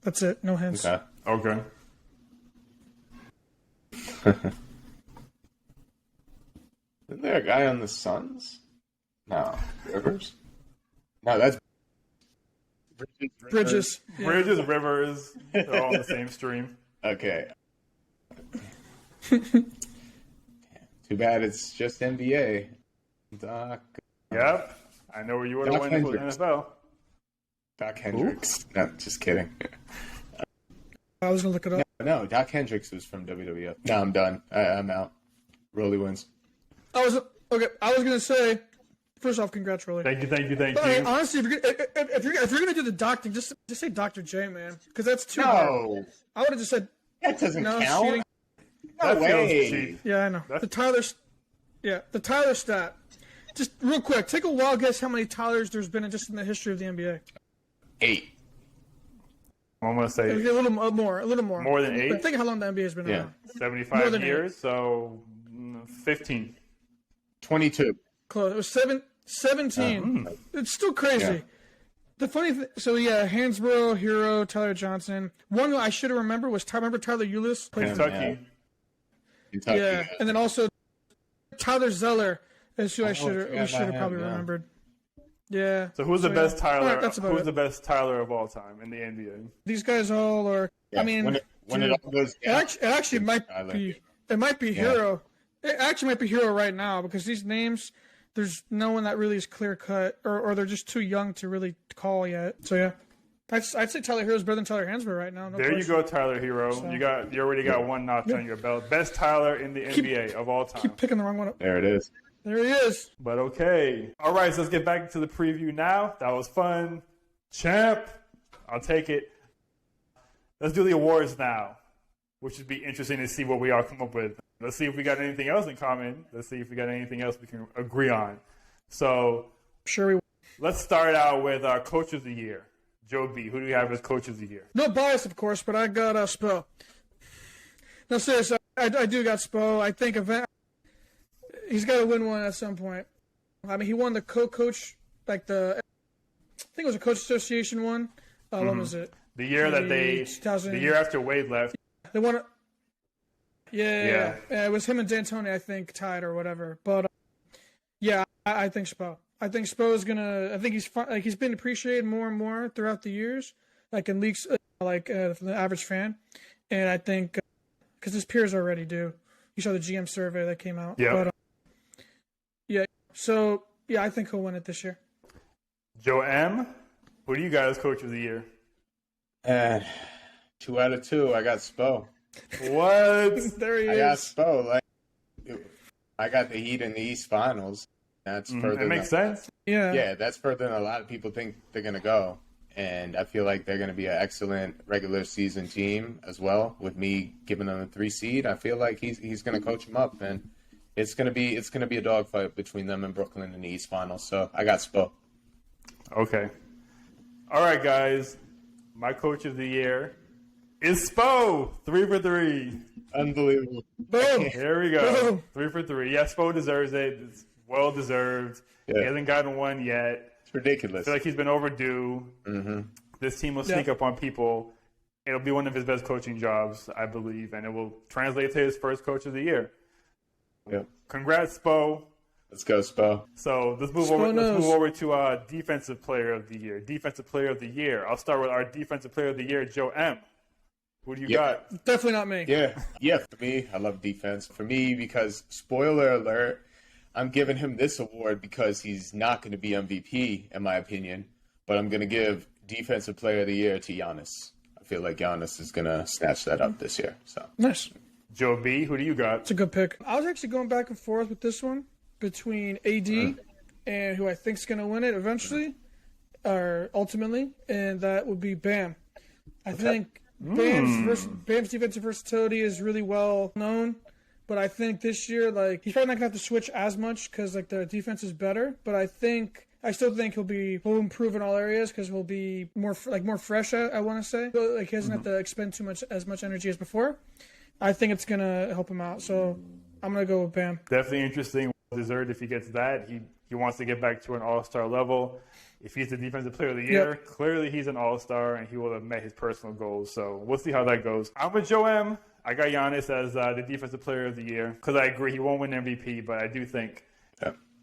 Speaker 3: That's it. No hints.
Speaker 2: Okay.
Speaker 4: Isn't there a guy on the Suns? No. Rivers? No, that's
Speaker 3: Bridges. Yeah.
Speaker 2: Bridges, Rivers. They're all on the same stream.
Speaker 4: Okay. Too bad it's just NBA. Doc.
Speaker 2: Yep. I know where you were the one for the NFL.
Speaker 4: Doc Hendricks. No, just kidding.
Speaker 3: I was gonna look it up.
Speaker 4: No, Doc Hendricks was from WWF. No, I'm done. I'm out. Rolly wins.
Speaker 3: I was gonna say, first off, congrats, Rolly.
Speaker 2: Thank you.
Speaker 3: But honestly, if you're gonna do the Doc thing, just say Dr. J, man, because that's too.
Speaker 4: No,
Speaker 3: hard. I would have just said
Speaker 4: that doesn't count.
Speaker 3: Cheating.
Speaker 4: No
Speaker 2: that
Speaker 4: way.
Speaker 2: Feels cheap.
Speaker 3: Yeah, I know. The Tyler stat. Just real quick, take a wild guess how many Tylers there's been in the history of the NBA.
Speaker 4: 8.
Speaker 2: I'm gonna say
Speaker 3: A little more.
Speaker 2: More than 8.
Speaker 3: But think how long the NBA has been around.
Speaker 2: 75 years, so 15.
Speaker 4: 22.
Speaker 3: Close. It was 17. It's still crazy.
Speaker 4: Yeah.
Speaker 3: The funny thing, Hansbrough, Hero, Tyler Johnson. One I should have remembered was remember Tyler Eulis played for
Speaker 2: Kentucky.
Speaker 4: Kentucky.
Speaker 3: Yeah, and then also Tyler Zeller is who we should have probably
Speaker 4: him,
Speaker 3: remembered. Yeah.
Speaker 2: So who's the best Tyler?
Speaker 3: All right, that's about
Speaker 2: who's
Speaker 3: it.
Speaker 2: the best Tyler of all time in the NBA?
Speaker 3: These guys all are.
Speaker 4: Yeah,
Speaker 3: I mean,
Speaker 4: when it all goes down,
Speaker 3: it actually might be. It might be Hero. It actually might be Hero right now because these names, there's no one that really is clear cut, or they're just too young to really call yet. So yeah, I'd say Tyler Hero's better than Tyler Hansbrough right now. No
Speaker 2: there
Speaker 3: question.
Speaker 2: you go, Tyler Hero.
Speaker 3: So,
Speaker 2: You already got one notch on your belt. Best Tyler in the NBA of all time.
Speaker 3: Keep picking the wrong one up.
Speaker 4: there it is.
Speaker 3: There he is.
Speaker 2: But okay. All right, so let's get back to the preview now. That was fun. Champ, I'll take it. Let's do the awards now, which would be interesting to see what we all come up with. Let's see if we got anything else in common. Let's see if we got anything else we can agree on. So
Speaker 3: Sure we.
Speaker 2: let's start out with our Coach of the Year. Joe B, who do you have as Coach of the Year?
Speaker 3: No bias, of course, but I got Spo. No, seriously, I do got Spo. I think he's got to win one at some point. I mean, he won the co-coach, I think it was a Coach Association one. When was it?
Speaker 2: The year that the year after Wade left.
Speaker 3: They won it. Yeah. It was him and D'Antoni, I think, tied or whatever. But I think Spo. I think Spo is gonna. I think he's been appreciated more and more throughout the years, like in leagues, from the average fan. And I think because his peers already do. You saw the GM survey that came out.
Speaker 2: Yeah.
Speaker 3: But, So I think he'll win it this year.
Speaker 2: Joe M. Who do you got as coach of the year?
Speaker 4: 2 out of 2. I got Spo.
Speaker 2: What?
Speaker 3: There he
Speaker 4: I got
Speaker 3: is.
Speaker 4: Spo. I got the Heat in the East Finals. That's further.
Speaker 2: That makes sense.
Speaker 3: Yeah.
Speaker 4: That's further than a lot of people think they're going to go. And I feel like they're going to be an excellent regular season team as well. With me giving them a 3 seed, I feel like he's going to coach them up, and it's going to be a dogfight between them and Brooklyn in the East Finals. So I got Spo.
Speaker 2: Okay. All right, guys. My coach of the year is Spo. 3 for 3.
Speaker 4: Unbelievable.
Speaker 3: Boom.
Speaker 2: Here we go.
Speaker 3: Boom.
Speaker 2: 3 for 3. Yes, Spo deserves it. It's well deserved.
Speaker 4: Yeah.
Speaker 2: He hasn't gotten one yet.
Speaker 4: It's ridiculous.
Speaker 2: I feel like he's been overdue.
Speaker 4: Mm-hmm.
Speaker 2: This team will sneak up on people. It'll be one of his best coaching jobs, I believe, and it will translate to his first coach of the year.
Speaker 4: Yep.
Speaker 2: Congrats, Spo.
Speaker 4: Let's go, Spo.
Speaker 2: So let's move over to Defensive Player of the Year. Defensive Player of the Year. I'll start with our Defensive Player of the Year, Joe M. Who do you got?
Speaker 3: Definitely not me.
Speaker 4: Yeah. For me, I love defense. For me, because spoiler alert, I'm giving him this award because he's not going to be MVP, in my opinion. But I'm going to give Defensive Player of the Year to Giannis. I feel like Giannis is going to snatch that up this year. So
Speaker 3: Nice.
Speaker 2: Joe B, who do you got?
Speaker 3: It's a good pick. I was actually going back and forth with this one between AD and who I think is going to win it eventually, or ultimately, and that would be Bam. I think Bam's defensive versatility is really well known, but I think this year, like, he's probably not going to have to switch as much because, like, the defense is better, but I still think he'll improve in all areas because he'll be more fresh, I want to say. So, like, he doesn't have to expend as much energy as before. I think it's going to help him out. So I'm going to go with Bam.
Speaker 2: Definitely interesting. Deserved if he gets that. He wants to get back to an all-star level. If he's the Defensive Player of the Year, clearly he's an all-star and he will have met his personal goals. So we'll see how that goes. I'm with Joe M. I got Giannis as the Defensive Player of the Year because I agree he won't win MVP, but I do think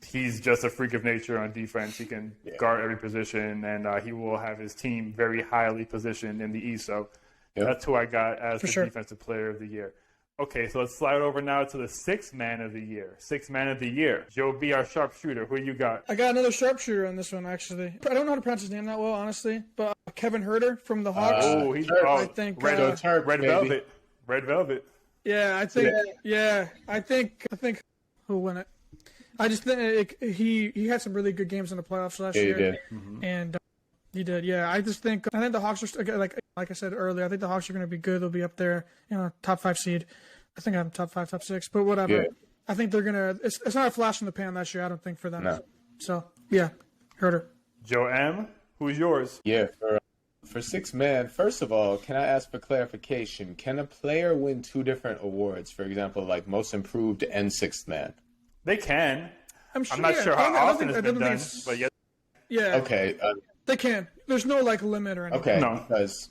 Speaker 2: he's just a freak of nature on defense. He can guard every position, and he will have his team very highly positioned in the East. So that's who I got as Defensive Player of the Year. Okay, so let's slide over now to the Sixth Man of the Year. Sixth Man of the Year. Joe B, our sharpshooter. Who you got?
Speaker 3: I got another sharpshooter on this one, actually. I don't know how to pronounce his name that well, honestly, but Kevin Herter from the Hawks.
Speaker 2: I
Speaker 3: think
Speaker 2: Red Velvet. Red Velvet.
Speaker 3: Yeah, I think. Yeah, I think who'll win it. I just think he had some really good games in the playoffs last year.
Speaker 4: He did.
Speaker 3: And he did. Yeah, I think the Hawks are like I said earlier. I think the Hawks are going to be good. They'll be up there, top 5 seed. I think I'm top 5, top 6, but whatever.
Speaker 4: Yeah.
Speaker 3: I think they're gonna. It's not a flash in the pan this year. I don't think for them.
Speaker 4: No.
Speaker 3: So yeah, Herter.
Speaker 2: Joe M, who's yours?
Speaker 4: Yeah, for Sixth Man, first of all, can I ask for clarification? Can a player win 2 different awards? For example, like Most Improved and Sixth Man?
Speaker 2: They can.
Speaker 3: I'm
Speaker 2: not sure how often it's been done, but yes.
Speaker 3: Yeah.
Speaker 4: Okay.
Speaker 3: They can. There's no limit or anything.
Speaker 4: Okay.
Speaker 2: No.
Speaker 4: Because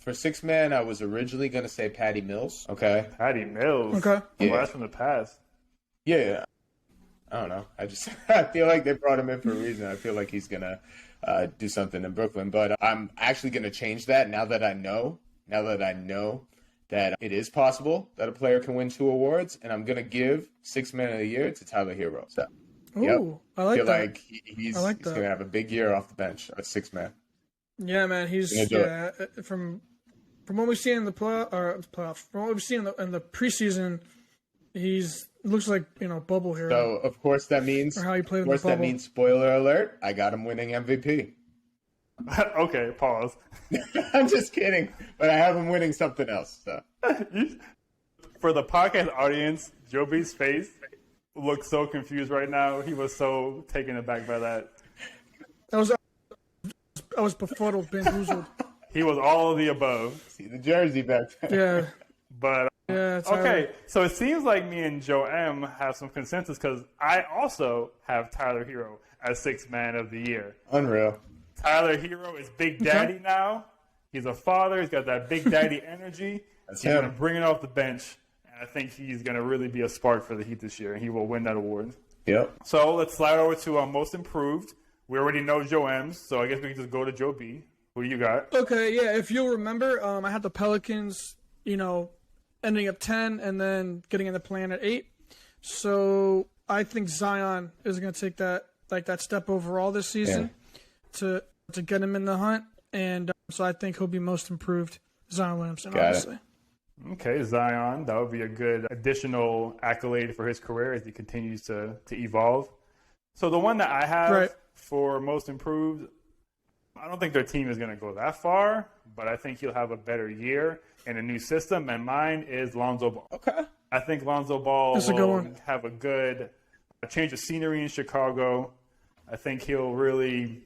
Speaker 4: for Sixth Man, I was originally gonna say Patty Mills. Okay.
Speaker 2: Patty Mills.
Speaker 3: Okay.
Speaker 2: Yeah. Well, that's from the past.
Speaker 4: Yeah. I don't know. I feel like they brought him in for a reason. I feel like he's gonna do something in Brooklyn, but I'm actually gonna change that now that I know that it is possible that a player can win 2 awards, and I'm gonna give Sixth Man of the Year to Tyler Hero. So,
Speaker 3: Ooh, I like
Speaker 4: feel
Speaker 3: that.
Speaker 4: like he's gonna have a big year off the bench at Sixth Man.
Speaker 3: Yeah, man, he's from what we've seen in the playoffs, from what we've seen in the preseason, looks like bubble hero.
Speaker 4: So of course that means that means spoiler alert. I got him winning MVP.
Speaker 2: Okay, pause.
Speaker 4: I'm just kidding, but I have him winning something else. So.
Speaker 2: For the podcast audience, Joe B's face looks so confused right now. He was so taken aback by that.
Speaker 3: I was befuddled, bamboozled.
Speaker 2: He was all of the above.
Speaker 4: See the jersey back there.
Speaker 3: Yeah.
Speaker 2: But
Speaker 3: it's
Speaker 2: okay, so it seems like me and Joe M have some consensus because I also have Tyler Hero as Sixth Man of the Year.
Speaker 4: Unreal.
Speaker 2: Tyler Hero is Big Daddy now. He's a father. He's got that Big Daddy energy. He's going to bring it off the bench. And I think he's going to really be a spark for the Heat this year, and he will win that award.
Speaker 4: Yep.
Speaker 2: So let's slide over to Most Improved. We already know Joe M's, so I guess we can just go to Joe B. Who do you got?
Speaker 3: Okay, yeah. If you'll remember, I had the Pelicans, ending up 10 and then getting in the plan at 8. So I think Zion is going to take that step overall this season to to get him in the hunt. And so I think he'll be most improved. Zion Williamson,
Speaker 4: Got
Speaker 3: obviously.
Speaker 2: Okay, Zion. That would be a good additional accolade for his career as he continues to evolve. So the one that I have for most improved, I don't think their team is going to go that far, but I think he'll have a better year in a new system, and mine is Lonzo Ball.
Speaker 4: Okay.
Speaker 2: I think Lonzo Ball will have a change of scenery in Chicago. I think he'll really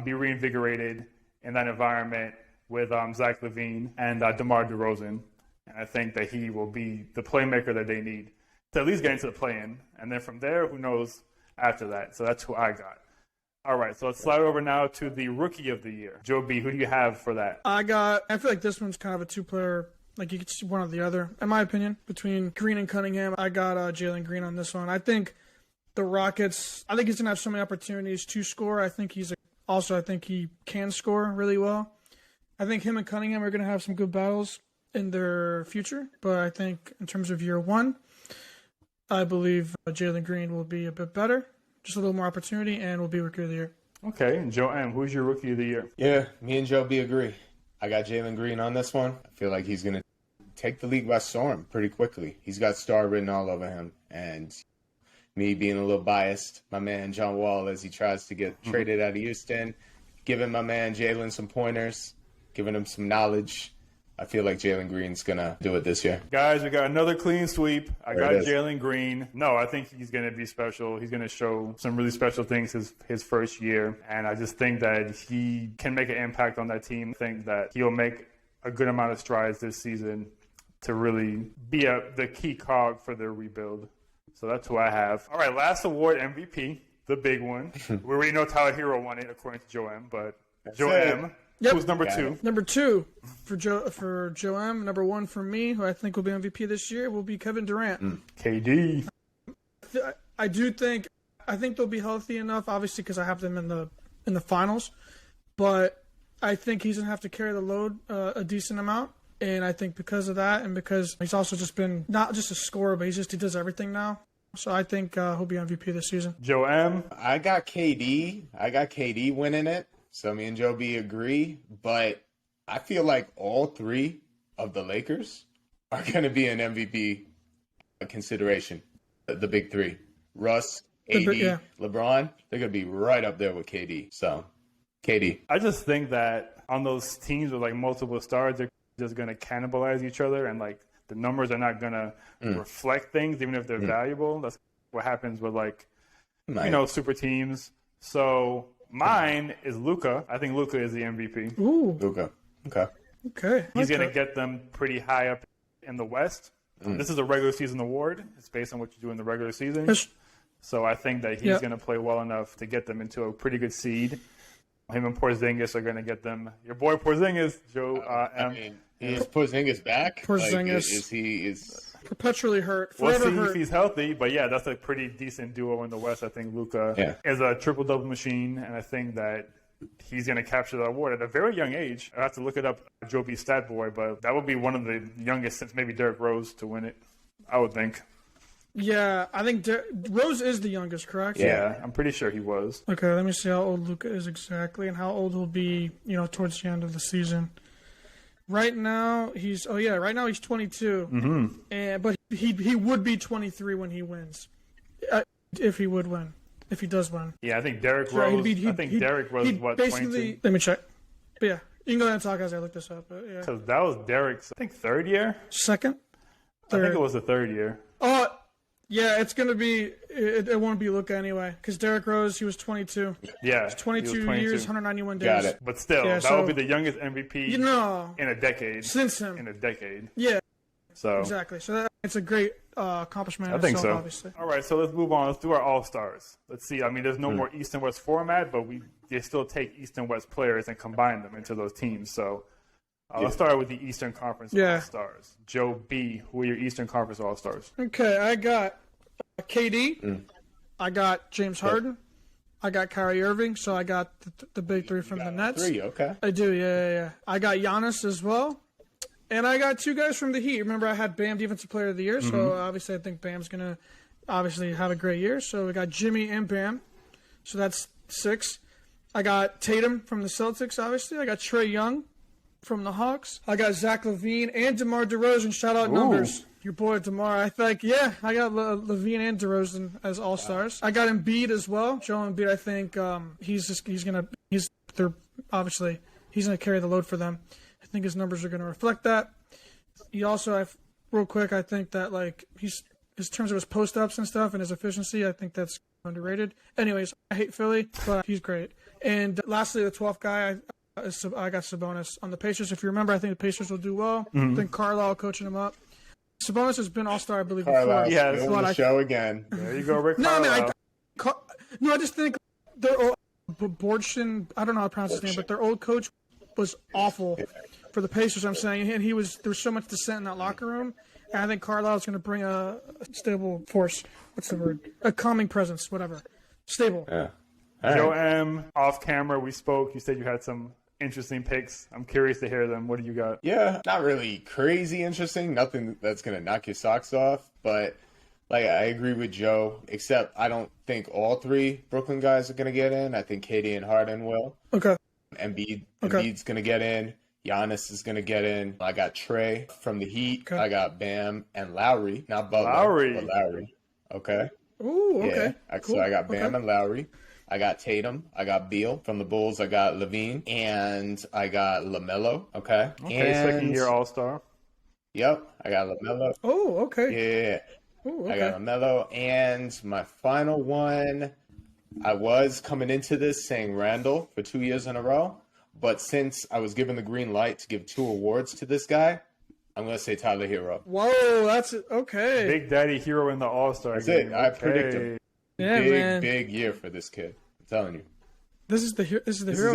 Speaker 2: be reinvigorated in that environment with Zach LaVine and DeMar DeRozan. And I think that he will be the playmaker that they need to at least get into the play-in. And then from there, who knows after that. So that's who I got. All right, so let's slide over now to the Rookie of the Year. Joe B., who do you have for that?
Speaker 3: I feel like this one's kind of a two-player, like you could see one or the other, in my opinion, between Green and Cunningham. I got Jalen Green on this one. I think the Rockets, I think he's going to have so many opportunities to score. I think he can score really well. I think him and Cunningham are going to have some good battles in their future, but I think in terms of year one, I believe Jalen Green will be a bit better, just a little more opportunity, and will be Rookie of the Year.
Speaker 2: Okay, and Joe M., who's your Rookie of the Year?
Speaker 4: Yeah, me and Joe B agree. I got Jalen Green on this one. I feel like he's going to take the league by storm pretty quickly. He's got star written all over him, and me being a little biased, my man John Wall, as he tries to get traded out of Houston, giving my man Jalen some pointers, giving him some knowledge. I feel like Jalen Green's going to do it this year.
Speaker 2: Guys, we got another clean sweep. I got Jalen Green. No, I think he's going to be special. He's going to show some really special things his first year. And I just think that he can make an impact on that team. I think that he'll make a good amount of strides this season to really be the key cog for their rebuild. So that's who I have. All right, last award, MVP, the big one. We already know Tyler Hero won it, according to Joe M. But Joe M., who's number two?
Speaker 3: Number two for Joe M. Number one for me, who I think will be MVP this year, will be Kevin Durant.
Speaker 2: KD.
Speaker 3: I think they'll be healthy enough, obviously, because I have them in the finals. But I think he's gonna have to carry the load a decent amount. And I think because of that, and because he's also just been not just a scorer, but he does everything now. So I think he'll be MVP this season.
Speaker 2: Joe M.
Speaker 4: I got KD winning it. So me and Joe B agree. But I feel like all three of the Lakers are going to be an MVP consideration. The big three. Russ, AD, LeBron, they're going to be right up there with KD. So, KD.
Speaker 2: I just think that on those teams with like multiple stars, they're just going to cannibalize each other, and like the numbers are not going to reflect things, even if they're valuable. That's what happens with super teams. So mine is Luka. I think Luka is the MVP.
Speaker 3: Ooh.
Speaker 4: Luka.
Speaker 3: Okay.
Speaker 2: He's going to get them pretty high up in the West. This is a regular season award. It's based on what you do in the regular season. So I think that he's going to play well enough to get them into a pretty good seed. Him and Porzingis are going to get them. Your boy Porzingis, Joe M.
Speaker 4: Is Porzingis back?
Speaker 3: Porzingis
Speaker 4: is
Speaker 3: perpetually hurt.
Speaker 2: We'll see if he's healthy, but yeah, that's a pretty decent duo in the West. I think Luka is a triple-double machine, and I think that he's going to capture that award at a very young age. I have to look it up, Joe B. Stat Boy, but that would be one of the youngest since maybe Derrick Rose to win it, I would think.
Speaker 3: Yeah, I think Rose is the youngest, correct?
Speaker 2: Yeah, I'm pretty sure he was.
Speaker 3: Okay, let me see how old Luka is exactly and how old he'll be, towards the end of the season. Right now he's 22. Mm-hmm. But he would be 23 when he wins, if he would win, if he does win.
Speaker 2: Yeah, I think Derrick Rose. Derrick Rose is what, 22?
Speaker 3: Let me check. But yeah, you can go ahead and talk as I look this up. But yeah,
Speaker 2: because that was Derrick's, third year.
Speaker 3: Third.
Speaker 2: I think it was the third year.
Speaker 3: Oh. Yeah, it's going to be – it won't be Luka anyway because Derrick Rose, he was 22.
Speaker 2: Yeah.
Speaker 3: It's 22 years, 191 days.
Speaker 4: Got it.
Speaker 2: But still, that would be the youngest MVP in a decade.
Speaker 3: Since him.
Speaker 2: In a decade.
Speaker 3: Yeah.
Speaker 2: So
Speaker 3: exactly. So it's a great accomplishment.
Speaker 2: I think so.
Speaker 3: Obviously.
Speaker 2: All right, so let's move on. Let's do our All-Stars. Let's see. I mean, there's no more East and West format, but they still take East and West players and combine them into those teams. So let's start with the Eastern Conference All-Stars. Joe B., who are your Eastern Conference All-Stars?
Speaker 3: Okay, I got KD. I got James Harden. I got Kyrie Irving. So I got the big three from the Nets.
Speaker 4: Three, okay.
Speaker 3: I do, yeah. I got Giannis as well. And I got two guys from the Heat. Remember, I had Bam Defensive Player of the Year. So obviously I think Bam's going to obviously have a great year. So we got Jimmy and Bam. So that's 6. I got Tatum from the Celtics, obviously. I got Trae Young from the Hawks. I got Zach LaVine and DeMar DeRozan. Shout out numbers. Your boy DeMar. I got LaVine and DeRozan as all-stars. I got Embiid as well. Joel Embiid, I think he's going to carry the load for them. I think his numbers are going to reflect that. He also, real quick, I think that in terms of his post-ups and stuff and his efficiency, I think that's underrated. Anyways, I hate Philly, but he's great. And lastly, the 12th guy, I got Sabonis on the Pacers. If you remember, I think the Pacers will do well. I think Carlisle coaching them up. Sabonis has been all-star, I believe,
Speaker 4: Carlisle,
Speaker 3: before.
Speaker 4: Yeah, on the show again.
Speaker 2: There you go, Rick Carlisle.
Speaker 3: I just think their old Borchin, I don't know how to pronounce his name, but their old coach was awful for the Pacers, I'm saying. And there was so much dissent in that locker room. And I think Carlisle's going to bring a stable force. What's the word? A calming presence, whatever. Stable.
Speaker 4: Yeah.
Speaker 2: Joe M, off camera, we spoke. You said you had some interesting picks. I'm curious to hear them. What do you got?
Speaker 4: Yeah, not really crazy interesting. Nothing that's going to knock your socks off. But, I agree with Joe, except I don't think all three Brooklyn guys are going to get in. I think KD and Harden will.
Speaker 3: Okay.
Speaker 4: Embiid's going to get in. Giannis is going to get in. I got Trey from the Heat. Okay. I got Bam and Lowry. Not Butler, but Lowry. Okay.
Speaker 3: Ooh, okay.
Speaker 4: Yeah. Cool. So I got Bam and Lowry. I got Tatum. I got Beal. From the Bulls, I got LaVine. And I got LaMelo. Okay.
Speaker 2: Second-year All-Star.
Speaker 4: Yep. I got LaMelo.
Speaker 3: Oh, okay.
Speaker 4: Yeah.
Speaker 3: Ooh, okay.
Speaker 4: I got LaMelo. And my final one, I was coming into this saying Randall for 2 years in a row. But since I was given the green light to give 2 awards to this guy, I'm going to say Tyler Hero.
Speaker 3: Whoa, that's okay.
Speaker 2: Big Daddy Hero in the All-Star
Speaker 4: game.
Speaker 2: It.
Speaker 4: I predicted big year for this kid. I'm telling you.
Speaker 3: This is the hero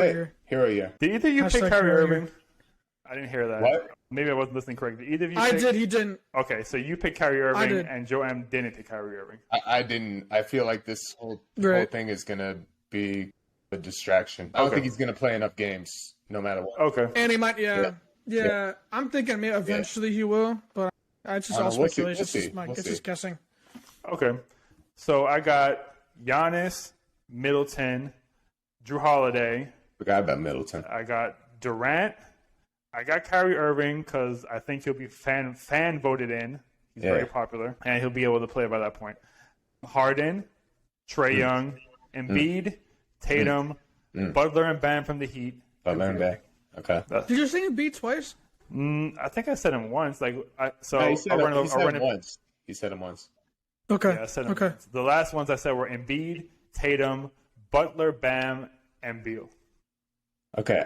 Speaker 3: year.
Speaker 4: Hero year.
Speaker 2: Did either of you pick Kyrie Irving? I didn't hear that.
Speaker 4: What?
Speaker 2: Maybe I wasn't listening correctly. Either of you
Speaker 3: I did. He didn't.
Speaker 2: Okay, so you picked Kyrie Irving, and Joe M didn't pick Kyrie Irving.
Speaker 4: I didn't. I feel like this whole thing is going to be a distraction. I don't think he's going to play enough games, no matter what.
Speaker 2: Okay.
Speaker 3: And he might, yeah. I'm thinking maybe eventually he will, but it's just all speculation. It's just guessing.
Speaker 2: Okay. So I got Giannis, Middleton, Drew Holiday.
Speaker 4: Forgot about Middleton.
Speaker 2: I got Durant. I got Kyrie Irving because I think he'll be fan voted in. He's very popular, and he'll be able to play by that point. Harden, Trae Young, Embiid, Tatum, Butler and Bam from the Heat.
Speaker 4: Butler and Bam. Okay.
Speaker 3: Did you say Embiid twice?
Speaker 2: I think I said him once.
Speaker 4: He said him once.
Speaker 3: Okay.
Speaker 2: Yeah, I said him once. The last ones I said were Embiid, Tatum, Butler, Bam, and Beal.
Speaker 4: Okay.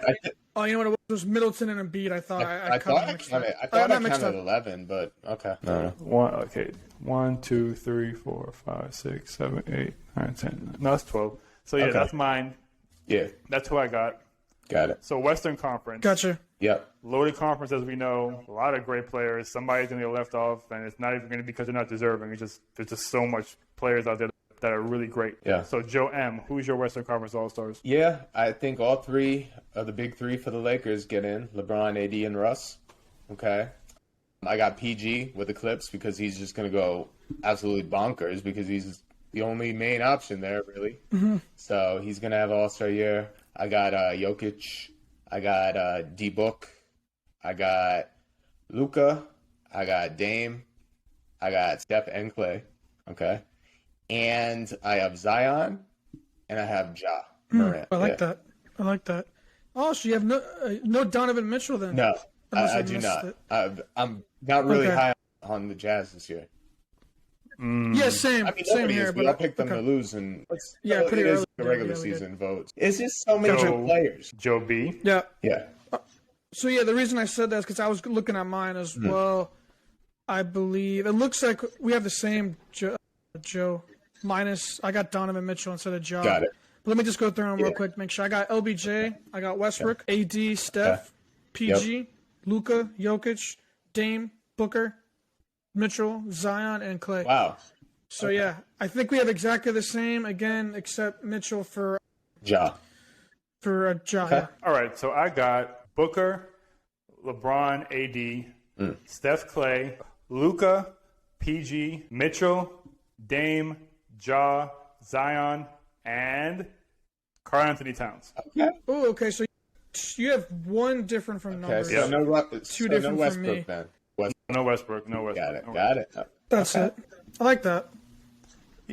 Speaker 3: You know what? It was Middleton and Embiid. I thought I
Speaker 4: counted 11, but okay. No.
Speaker 2: 1, 2, 3, 4, 5, 6, 7, 8, 9, 10. No, that's 12. So that's mine.
Speaker 4: Yeah.
Speaker 2: That's who I got.
Speaker 4: Got it.
Speaker 2: So Western Conference.
Speaker 3: Gotcha.
Speaker 4: Yep.
Speaker 2: Loaded conference, as we know. A lot of great players. Somebody's going to get left off, and it's not even going to be because they're not deserving. There's just so much players out there that are really great.
Speaker 4: Yeah.
Speaker 2: So Joe M., who's your Western Conference All-Stars?
Speaker 4: Yeah, I think all three of the big three for the Lakers get in. LeBron, AD, and Russ. Okay. I got PG with the Clips because he's just going to go absolutely bonkers because he's the only main option there, really.
Speaker 3: Mm-hmm.
Speaker 4: So he's going to have an All-Star year. I got Jokic. I got D-Book. I got Luka. I got Dame. I got Steph and Clay. Okay. And I have Zion. And I have Ja Morant.
Speaker 3: I like that. Oh, so you have no Donovan Mitchell then?
Speaker 4: No, I do not. I'm not really high on the Jazz this year.
Speaker 3: Yeah, same.
Speaker 4: I mean,
Speaker 3: same here.
Speaker 4: But I picked them to lose, and
Speaker 3: pretty early.
Speaker 4: The regular season votes. It's just so many good players.
Speaker 2: Joe B.
Speaker 3: Yeah.
Speaker 4: Yeah.
Speaker 3: So the reason I said that is because I was looking at mine as well. I believe it looks like we have the same Joe minus. I got Donovan Mitchell instead of Ja.
Speaker 4: Got it.
Speaker 3: But let me just go through them real quick. Make sure I got LBJ. I got Westbrook, AD, Steph, PG, Luka, Jokic, Dame, Booker, Mitchell, Zion, and Clay.
Speaker 4: Wow.
Speaker 3: So I think we have exactly the same again, except Mitchell for
Speaker 4: Ja.
Speaker 3: For Ja.
Speaker 4: Okay.
Speaker 2: All right, so I got Booker, LeBron, AD, Steph, Clay, Luka, PG, Mitchell, Dame, Ja, Zion, and Karl Anthony Towns.
Speaker 4: Okay.
Speaker 3: Oh, okay. So you have one different from numbers.
Speaker 4: Okay, so
Speaker 3: Two different
Speaker 4: no
Speaker 3: from me.
Speaker 4: Westbrook then.
Speaker 2: No Westbrook.
Speaker 4: Got it.
Speaker 3: That's it. I like that.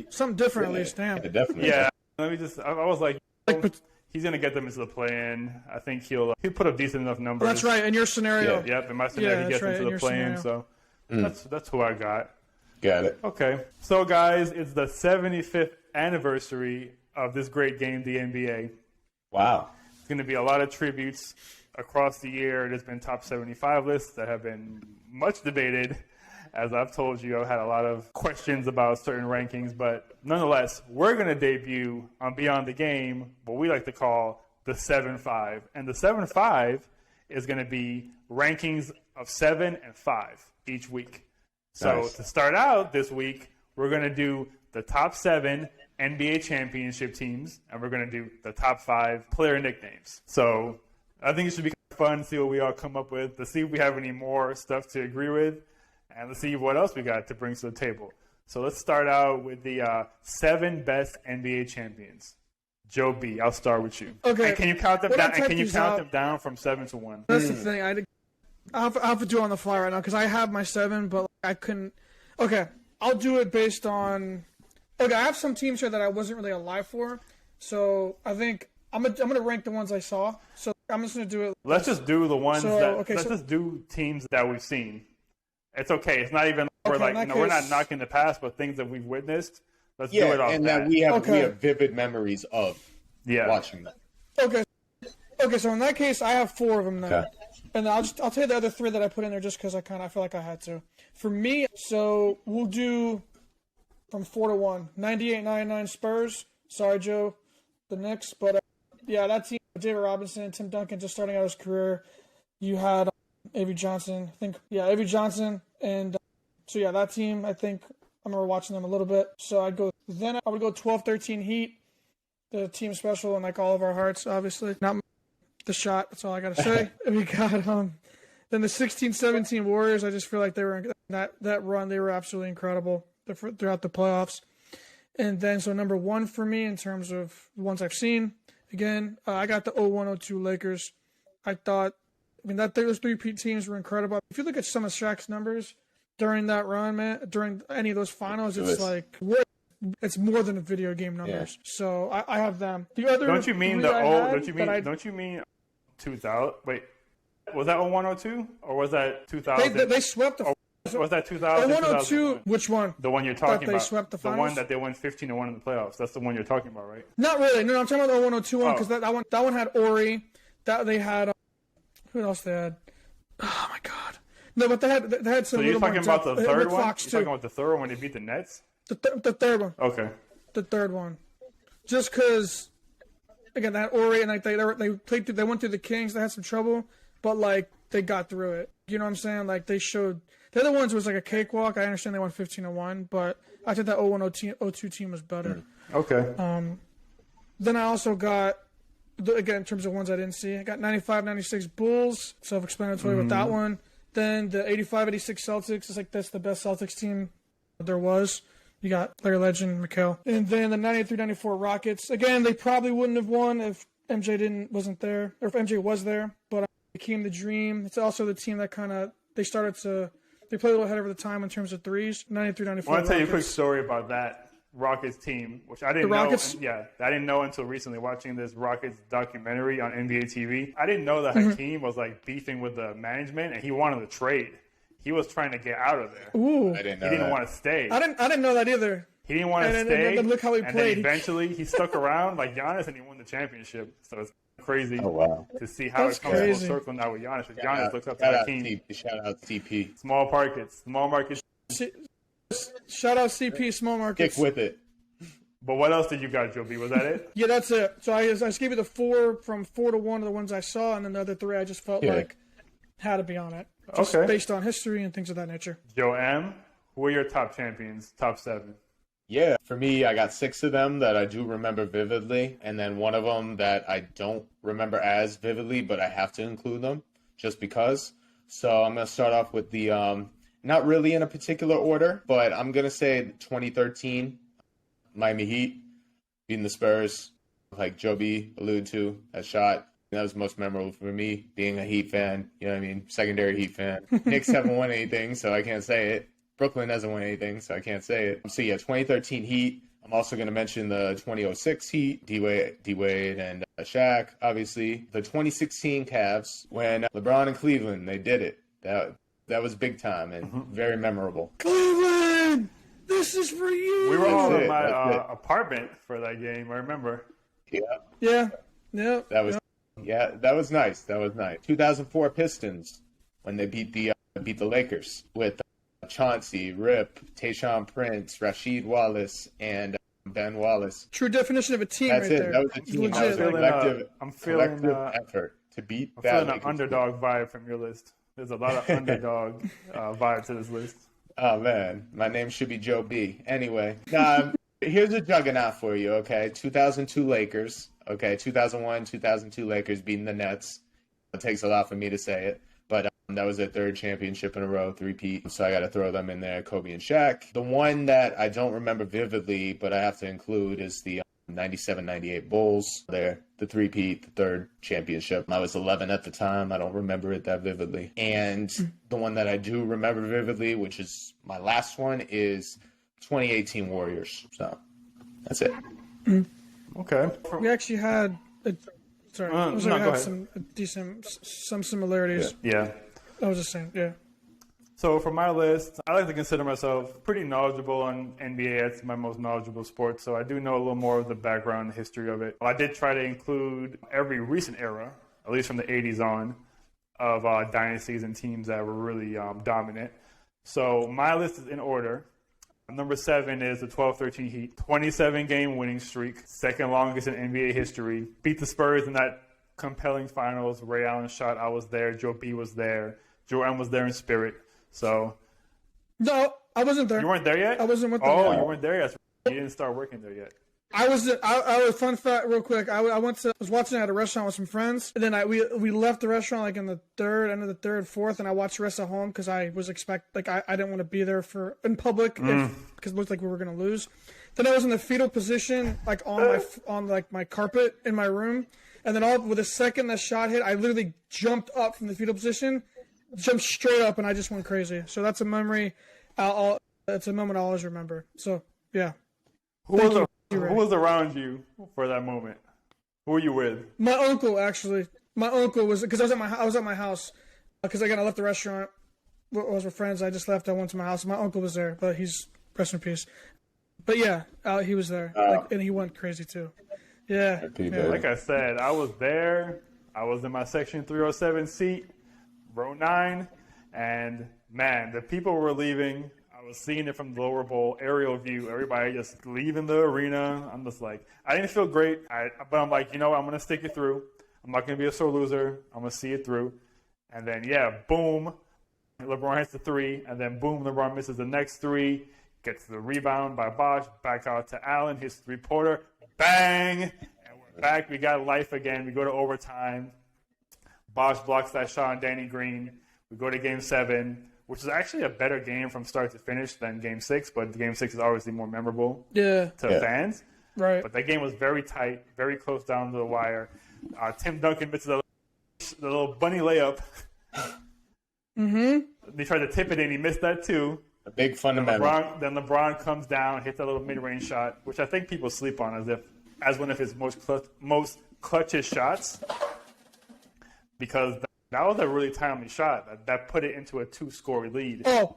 Speaker 3: Something different at least. Damn.
Speaker 4: Yeah, definitely.
Speaker 2: Yeah. Let me just. I was like,
Speaker 3: Like,
Speaker 2: he's gonna get them into the play-in. I think he'll put up decent enough numbers.
Speaker 3: that's right. In your scenario.
Speaker 2: Yep. In my scenario, he gets
Speaker 3: right,
Speaker 2: into
Speaker 3: in
Speaker 2: the play-in.
Speaker 3: scenario.
Speaker 2: So that's who I got.
Speaker 4: Got it.
Speaker 2: Okay. So guys, it's the 75th anniversary of this great game, the NBA.
Speaker 4: Wow.
Speaker 2: It's going to be a lot of tributes across the year. There's been top 75 lists that have been much debated. As I've told you, I've had a lot of questions about certain rankings, but nonetheless, we're going to debut on Beyond the Game what we like to call the 7-5. And the 7-5 is going to be rankings of 7 and 5 each week. So
Speaker 4: Nice.
Speaker 2: to start out this week, we're going to do the top 7 NBA championship teams, and we're going to do the top 5 player nicknames. So I think it should be fun to see what we all come up with, to see if we have any more stuff to agree with, and let's see what else we got to bring to the table. So let's start out with the 7 best NBA champions. Joe B, I'll start with you.
Speaker 3: Okay.
Speaker 2: And can you count them
Speaker 3: When I
Speaker 2: down? And
Speaker 3: type
Speaker 2: can you
Speaker 3: these
Speaker 2: count
Speaker 3: out-
Speaker 2: them down from 7 to 1?
Speaker 3: That's the thing. I have to do it on the fly right now because I have my 7, but I couldn't. Okay, I'll do it based on. Okay, I have some teams here that I wasn't really alive for, so I think I'm gonna rank the ones I saw. So I'm just gonna do it.
Speaker 2: Let's just do the ones
Speaker 3: So,
Speaker 2: that.
Speaker 3: okay,
Speaker 2: let's
Speaker 3: so-
Speaker 2: just do teams that we've seen. It's okay. It's not even. We're
Speaker 3: Okay,
Speaker 2: like,
Speaker 3: in that
Speaker 2: no, we're not
Speaker 3: case-
Speaker 2: knocking the past, but things that we've witnessed. Let's do it
Speaker 4: Yeah,
Speaker 2: off
Speaker 4: and
Speaker 2: that.
Speaker 4: that we have
Speaker 3: Okay.
Speaker 4: vivid memories of watching them.
Speaker 3: Okay, so in that case, I have 4 of them then.
Speaker 4: Okay.
Speaker 3: And I'll tell you the other 3 that I put in there just because I feel like I had to. For me, so we'll do from 4 to 1. 98-99 Spurs. Sorry, Joe, the Knicks, but yeah, that team. David Robinson, Tim Duncan, just starting out his career. You had Avery Johnson. Avery Johnson, and so yeah, that team. I think I remember watching them a little bit. So I would go 12-13 Heat. The team special and like all of our hearts, obviously. Not the shot. That's all I gotta say. We got then the 16-17 Warriors. I just feel like they were in that run. They were absolutely incredible throughout the playoffs. And then so number 1 for me in terms of the ones I've seen. Again, I got the 01-02 Lakers. Those 3 teams were incredible. If you look at some of Shaq's numbers during that run, man, during any of those finals, it's more than a video game numbers. Yeah. So I have them. The other
Speaker 2: Don't you mean Don't you mean 2000? Wait, was that 01-02 or was that 2000?
Speaker 3: They swept the.
Speaker 2: Was that 2000?
Speaker 3: 01-02. Which one?
Speaker 2: The one you're talking about.
Speaker 3: They swept the finals?
Speaker 2: The one that they went 15-1 in the playoffs. That's the one you're talking about, right?
Speaker 3: Not really. No, I'm talking about the 01-02 one because that one had Ori. That they had. Who else they had? Oh my God. No, but they had some.
Speaker 2: So you're talking about the third one? You're
Speaker 3: talking
Speaker 2: about the third one when they beat the Nets?
Speaker 3: The third one.
Speaker 2: Okay.
Speaker 3: The third one. Just because, again, that Ori and like they went through the Kings. They had some trouble, but like they got through it. You know what I'm saying? Like they showed. The other ones was like a cakewalk. I understand they won 15-1, but I think that 01-02 team was better.
Speaker 2: Okay.
Speaker 3: Then I also got, again, in terms of ones I didn't see, I got 95-96 Bulls. Self-explanatory with that one. Then the 85-86 Celtics. It's like that's the best Celtics team there was. You got Larry Legend, Mikal. And then the 93-94 Rockets. Again, they probably wouldn't have won if MJ wasn't there, or if MJ was there, but it became the dream. It's also the team that kind of, they played a little ahead of the time in terms of threes. 93-94
Speaker 2: I want to tell you a quick story about that Rockets team, which I didn't know. Yeah, I didn't know until recently watching this Rockets documentary on NBA TV. I didn't know that Hakeem was like beefing with the management and he wanted to trade. He was trying to get out of there.
Speaker 3: Ooh.
Speaker 4: I didn't know
Speaker 2: He didn't
Speaker 4: that.
Speaker 2: want to stay.
Speaker 3: I didn't know that either.
Speaker 2: He didn't want to stay.
Speaker 3: And look how he
Speaker 2: and
Speaker 3: played.
Speaker 2: then eventually he stuck around like Giannis and he won the championship. So it's crazy
Speaker 4: wow.
Speaker 2: to see how
Speaker 3: That's
Speaker 2: it comes full
Speaker 3: crazy.
Speaker 2: circle now with Giannis. Because Giannis looks up to Hakeem.
Speaker 4: Shout out CP.
Speaker 2: Small markets.
Speaker 3: Shout out CP, small markets.
Speaker 4: Stick with it.
Speaker 2: But what else did you got, Joe B? Was that it?
Speaker 3: Yeah, that's it. So I just gave you the 4 from 4 to 1 of the ones I saw, and then the other 3 I just felt like had to be on it. Just based on history and things of that nature.
Speaker 2: Joe M, who are your top champions, top 7?
Speaker 4: Yeah, for me, I got 6 of them that I do remember vividly, and then one of them that I don't remember as vividly, but I have to include them just because. So I'm going to start off with the, not really in a particular order, but I'm going to say 2013 Miami Heat beating the Spurs. like Joe B alluded to, a shot. That was most memorable for me, being a Heat fan. You know what I mean? Secondary Heat fan. Knicks haven't won anything, so I can't say it. Brooklyn hasn't won anything, so I can't say it. So, yeah, 2013 Heat. I'm also going to mention the 2006 Heat, D-Wade and Shaq, obviously. The 2016 Cavs, when LeBron and Cleveland, they did it. That was big time and very memorable.
Speaker 3: Cleveland! This is for you!
Speaker 2: We were all in my apartment for that game, I remember.
Speaker 3: Yeah.
Speaker 4: That was nice. 2004 Pistons, when they beat the Lakers with Chauncey, Rip, Tayshaun Prince, Rasheed Wallace, and Ben Wallace.
Speaker 3: True definition of a team.
Speaker 4: That's
Speaker 3: right
Speaker 4: it.
Speaker 3: there.
Speaker 4: That was a team. That was a collective effort to beat that.
Speaker 2: I'm feeling an underdog vibe from your list. There's a lot of underdog vibe to this list.
Speaker 4: Oh man, my name should be Joe B. Anyway, here's a juggernaut for you. Okay, 2002 Lakers. Okay, 2001, 2002 Lakers beating the Nets. It takes a lot for me to say it, but that was their third championship in a row, three-peat. So I got to throw them in there, Kobe and Shaq. The one that I don't remember vividly, but I have to include is the 97-98 Bulls. They're the three-peat, the third championship. I was 11 at the time. I don't remember it that vividly. And the one that I do remember vividly, which is my last one, is 2018 Warriors. So that's it.
Speaker 2: Okay.
Speaker 3: We actually had some similarities.
Speaker 2: Yeah.
Speaker 3: I was just saying, yeah.
Speaker 2: So for my list, I like to consider myself pretty knowledgeable on NBA. It's my most knowledgeable sport, so I do know a little more of the background and history of it. I did try to include every recent era, at least from the 80s on, of dynasties and teams that were really dominant. So my list is in order. Number 7 is the 12-13 Heat. 27-game winning streak, second longest in NBA history. Beat the Spurs in that compelling finals. Ray Allen shot. I was there. Joe B was there. Joe M was there in spirit. So.
Speaker 3: No, I wasn't there.
Speaker 2: You weren't there yet?
Speaker 3: I wasn't with them.
Speaker 2: Oh, you weren't there yet. You didn't start working there yet.
Speaker 3: I was fun fact real quick. I was watching at a restaurant with some friends, and then we left the restaurant like in the end of the third, fourth, and I watched the rest at home because I was I didn't want to be there in public because it looked like we were gonna lose. Then I was in the fetal position, like on my carpet in my room, and then with a second that shot hit, I literally jumped up from the fetal position, jumped straight up, and I just went crazy. So that's a memory. It's a moment I'll always remember. So yeah.
Speaker 2: Who was around you for that moment? Who were you with?
Speaker 3: My uncle, actually. My uncle was because I was at my house because again I left the restaurant. I was with friends. I just left. I went to my house. My uncle was there, but he's rest in peace. But yeah, he was there, and he went crazy too. Yeah.
Speaker 2: Like I said, I was there. I was in my section 307 seat, row 9, and man, the people were leaving. I was seeing it from the lower bowl, aerial view, everybody just leaving the arena. I'm just like, I didn't feel great, but I'm like, you know what, I'm going to stick it through. I'm not going to be a sore loser. I'm going to see it through. And then, boom, LeBron hits the 3, and then boom, LeBron misses the next 3, gets the rebound by Bosh, back out to Allen, his three-pointer, bang, and we're back. We got life again. We go to overtime. Bosh blocks that shot on Danny Green. We go to Game 7. Which is actually a better game from start to finish than Game 6, but Game 6 is obviously more memorable to fans.
Speaker 3: Right.
Speaker 2: But that game was very tight, very close down to the wire. Tim Duncan misses the little bunny layup. They tried to tip it in. He missed that too.
Speaker 4: A big fundamental.
Speaker 2: Then LeBron comes down, hits that little mid-range shot, which I think people sleep on as one of his most clutchest shots. Because that was a really timely shot that put it into a 2-score lead.
Speaker 3: Oh,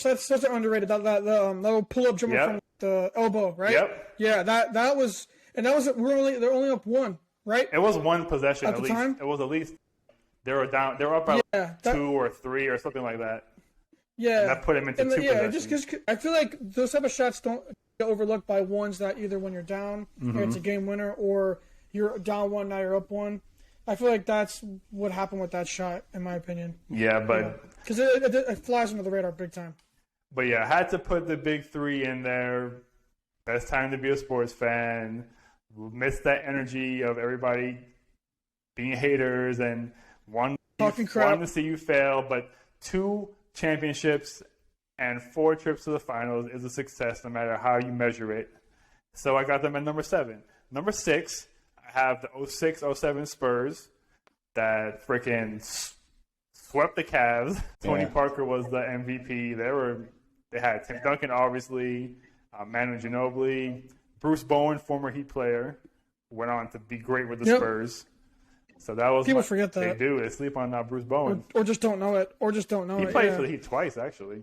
Speaker 3: that's such an underrated. That little pull-up jumper from the elbow, right?
Speaker 2: Yep.
Speaker 3: Yeah, that was they're only up 1, right?
Speaker 2: It was 1 possession at least.
Speaker 3: Time?
Speaker 2: It was at least they were up by 2 or 3 or something like that.
Speaker 3: Yeah,
Speaker 2: and that put him into 2 possessions.
Speaker 3: Just I feel like those type of shots don't get overlooked by ones that either when you're down, or it's a game winner, or you're down 1 now you're up 1. I feel like that's what happened with that shot, in my opinion.
Speaker 2: Yeah, but
Speaker 3: because it flies under the radar big time.
Speaker 2: But yeah, I had to put the big 3 in there. Best time to be a sports fan. Miss that energy of everybody being haters and wanting to see you fail. But 2 championships and 4 trips to the finals is a success, no matter how you measure it. So I got them at number 7. Number 6, I have the 06-07 Spurs that freaking swept the Cavs. Tony Parker was the MVP. They had Tim Duncan, obviously, Manu Ginobili, Bruce Bowen, former Heat player, went on to be great with the Spurs. So that was
Speaker 3: people forget that
Speaker 2: they do. They sleep on Bruce Bowen,
Speaker 3: or just don't know it, He
Speaker 2: played for the Heat twice, actually.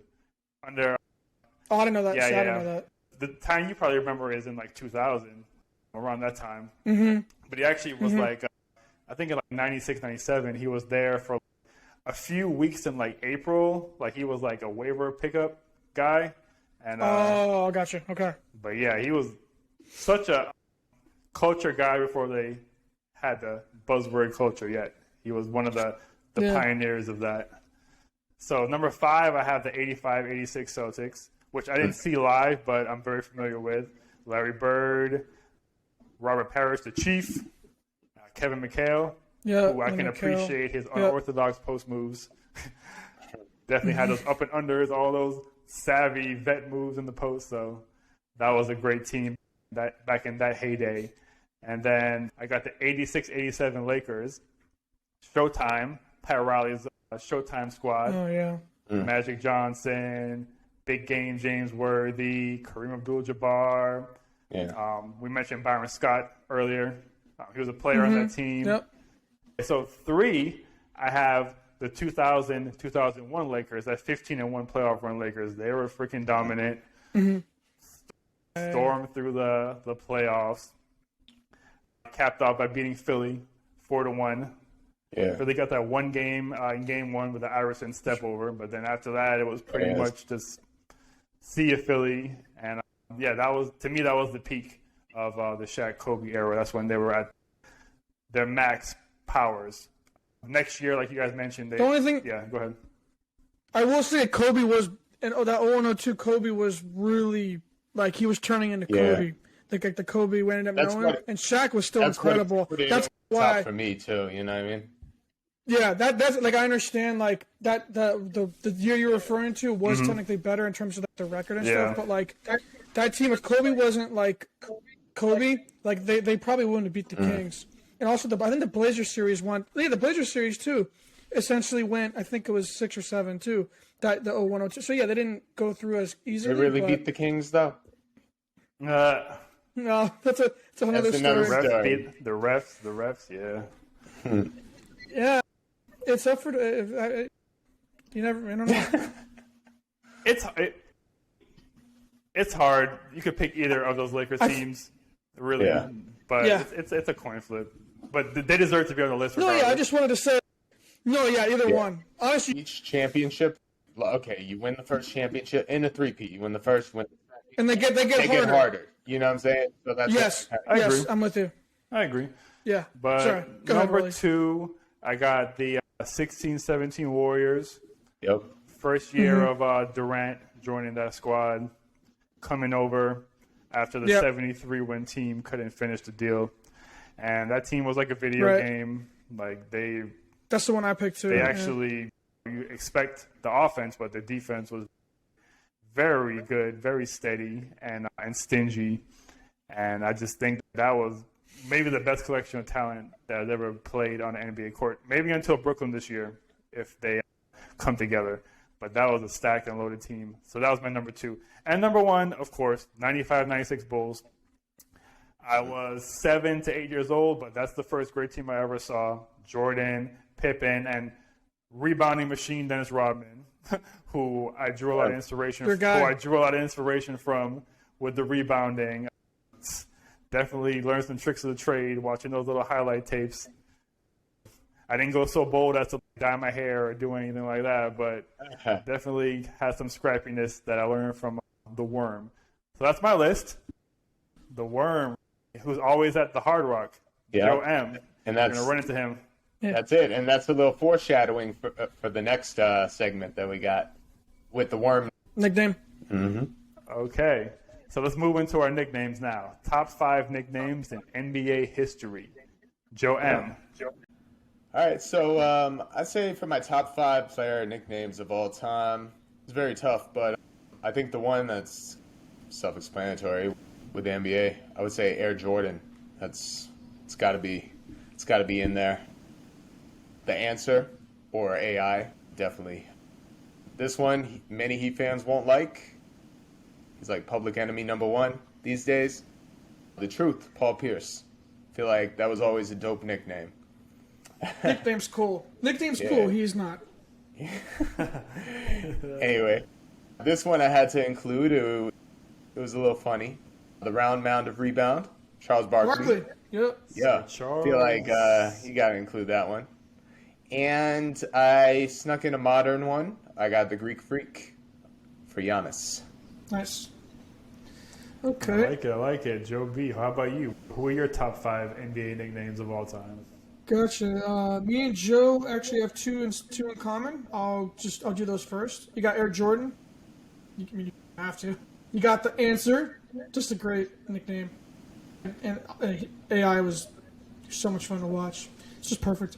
Speaker 2: Under.
Speaker 3: Oh, I didn't know that.
Speaker 2: Yeah,
Speaker 3: I didn't know that.
Speaker 2: The time you probably remember is in like 2000, around that time.
Speaker 3: Mm-hmm.
Speaker 2: But he actually was like, I think in like 96, 97, he was there for a few weeks in like April. Like he was like a waiver pickup guy. And
Speaker 3: gotcha. Okay.
Speaker 2: But yeah, he was such a culture guy before they had the buzzword culture yet. He was one of the pioneers of that. So number 5, I have the 85-86 Celtics, which I didn't see live, but I'm very familiar with. Larry Bird, Robert Parrish, the Chief, Kevin McHale, who I can appreciate his unorthodox post moves. Definitely had those up and unders, all those savvy vet moves in the post. So that was a great team back in that heyday. And then I got the 86-87 Lakers, Showtime, Pat Riley's Showtime squad.
Speaker 3: Oh, yeah.
Speaker 2: Magic Johnson, Big Game James Worthy, Kareem Abdul-Jabbar.
Speaker 4: Yeah.
Speaker 2: We mentioned Byron Scott earlier. He was a player on that team.
Speaker 3: Yep.
Speaker 2: So 3, I have the 2000-2001 Lakers, that 15-1 playoff run Lakers. They were freaking dominant. Stormed through the playoffs. Capped off by beating Philly 4-1.
Speaker 4: Yeah.
Speaker 2: Philly got that one game in game 1 with the Iverson step over, but then after that it was pretty much just see ya Philly. And that was, to me, that was the peak of the Shaq Kobe era. That's when they were at their max powers. Next year, like you guys mentioned,
Speaker 3: the only thing,
Speaker 2: go ahead.
Speaker 3: I will say Kobe was, and that 01-02 Kobe was really like he was turning into Kobe. Like the Kobe we ended up knowing, and Shaq was still incredible. That's why
Speaker 4: for me too. You know what I mean?
Speaker 3: Yeah, that's like I understand like that the year you're referring to was technically better in terms of like, the record and stuff, but like that team if Kobe wasn't like Kobe, like they probably wouldn't have beat the Kings. And also I think the Blazers series won. Yeah, the Blazers series too essentially went. I think it was 6 or 7 too. That the 01-02. So yeah, they didn't go through as easily.
Speaker 4: They really beat the Kings though.
Speaker 3: No, that's another story.
Speaker 2: The refs, yeah.
Speaker 3: Yeah, it's up for you never. I don't know.
Speaker 2: It's hard. You could pick either of those Lakers teams, really. Yeah. But it's a coin flip. But they deserve to be on the list. Regardless.
Speaker 3: No, I just wanted to say. No, either one. Honestly,
Speaker 4: each championship. Okay, you win the first championship in a three-peat. You win the first, win the second.
Speaker 3: And they get
Speaker 4: harder. You know what I'm saying? So that's
Speaker 2: I agree.
Speaker 3: I'm with you.
Speaker 2: I agree.
Speaker 3: Yeah.
Speaker 2: But number 2, I got the 16-17 Warriors.
Speaker 4: Yep.
Speaker 2: First year of Durant joining that squad, coming over after the 73-win team couldn't finish the deal. And that team was like a video game. Like
Speaker 3: that's the one I picked too.
Speaker 2: They actually, you expect the offense, but the defense was very good, very steady, and stingy. And I just think that was maybe the best collection of talent that has ever played on an NBA court. Maybe until Brooklyn this year, if they come together. But that was a stacked and loaded team. So that was my number 2. And number 1, of course, 95-96 Bulls. I was 7 to 8 years old, but that's the first great team I ever saw. Jordan, Pippen, and rebounding machine Dennis Rodman, who I drew a lot of inspiration from with the rebounding. Definitely learned some tricks of the trade watching those little highlight tapes. I didn't go so bold as to dye my hair or do anything like that, but definitely had some scrappiness that I learned from the Worm. So that's my list. The Worm, who's always at the Hard Rock, Joe M. And that's going to run into him.
Speaker 4: That's it, and that's a little foreshadowing for the next segment that we got with the Worm
Speaker 3: nickname.
Speaker 2: Okay, so let's move into our nicknames now. Top 5 nicknames in NBA history. Joe M.
Speaker 4: All right, so I'd say for my top 5 player nicknames of all time, it's very tough, but I think the one that's self-explanatory with the NBA, I would say Air Jordan. It's got to be in there. The answer or AI, definitely. This one, many Heat fans won't like. He's like public enemy number one these days. The truth, Paul Pierce. I feel like that was always a dope nickname.
Speaker 3: Nickname's cool. Nickname's cool. He's not.
Speaker 4: Anyway, this one I had to include. It was a little funny. The round mound of rebound, Charles Barkley.
Speaker 3: Yep.
Speaker 4: Yeah, I feel like you got to include that one. And I snuck in a modern one. I got the Greek Freak for Giannis.
Speaker 3: Nice. Okay.
Speaker 2: I like it. Joe B, how about you? Who are your top 5 NBA nicknames of all time?
Speaker 3: Gotcha. Me and Joe actually have two in common. I'll do those first. You got Air Jordan. You have to. You got the answer. Just a great nickname. And AI was so much fun to watch. It's just perfect.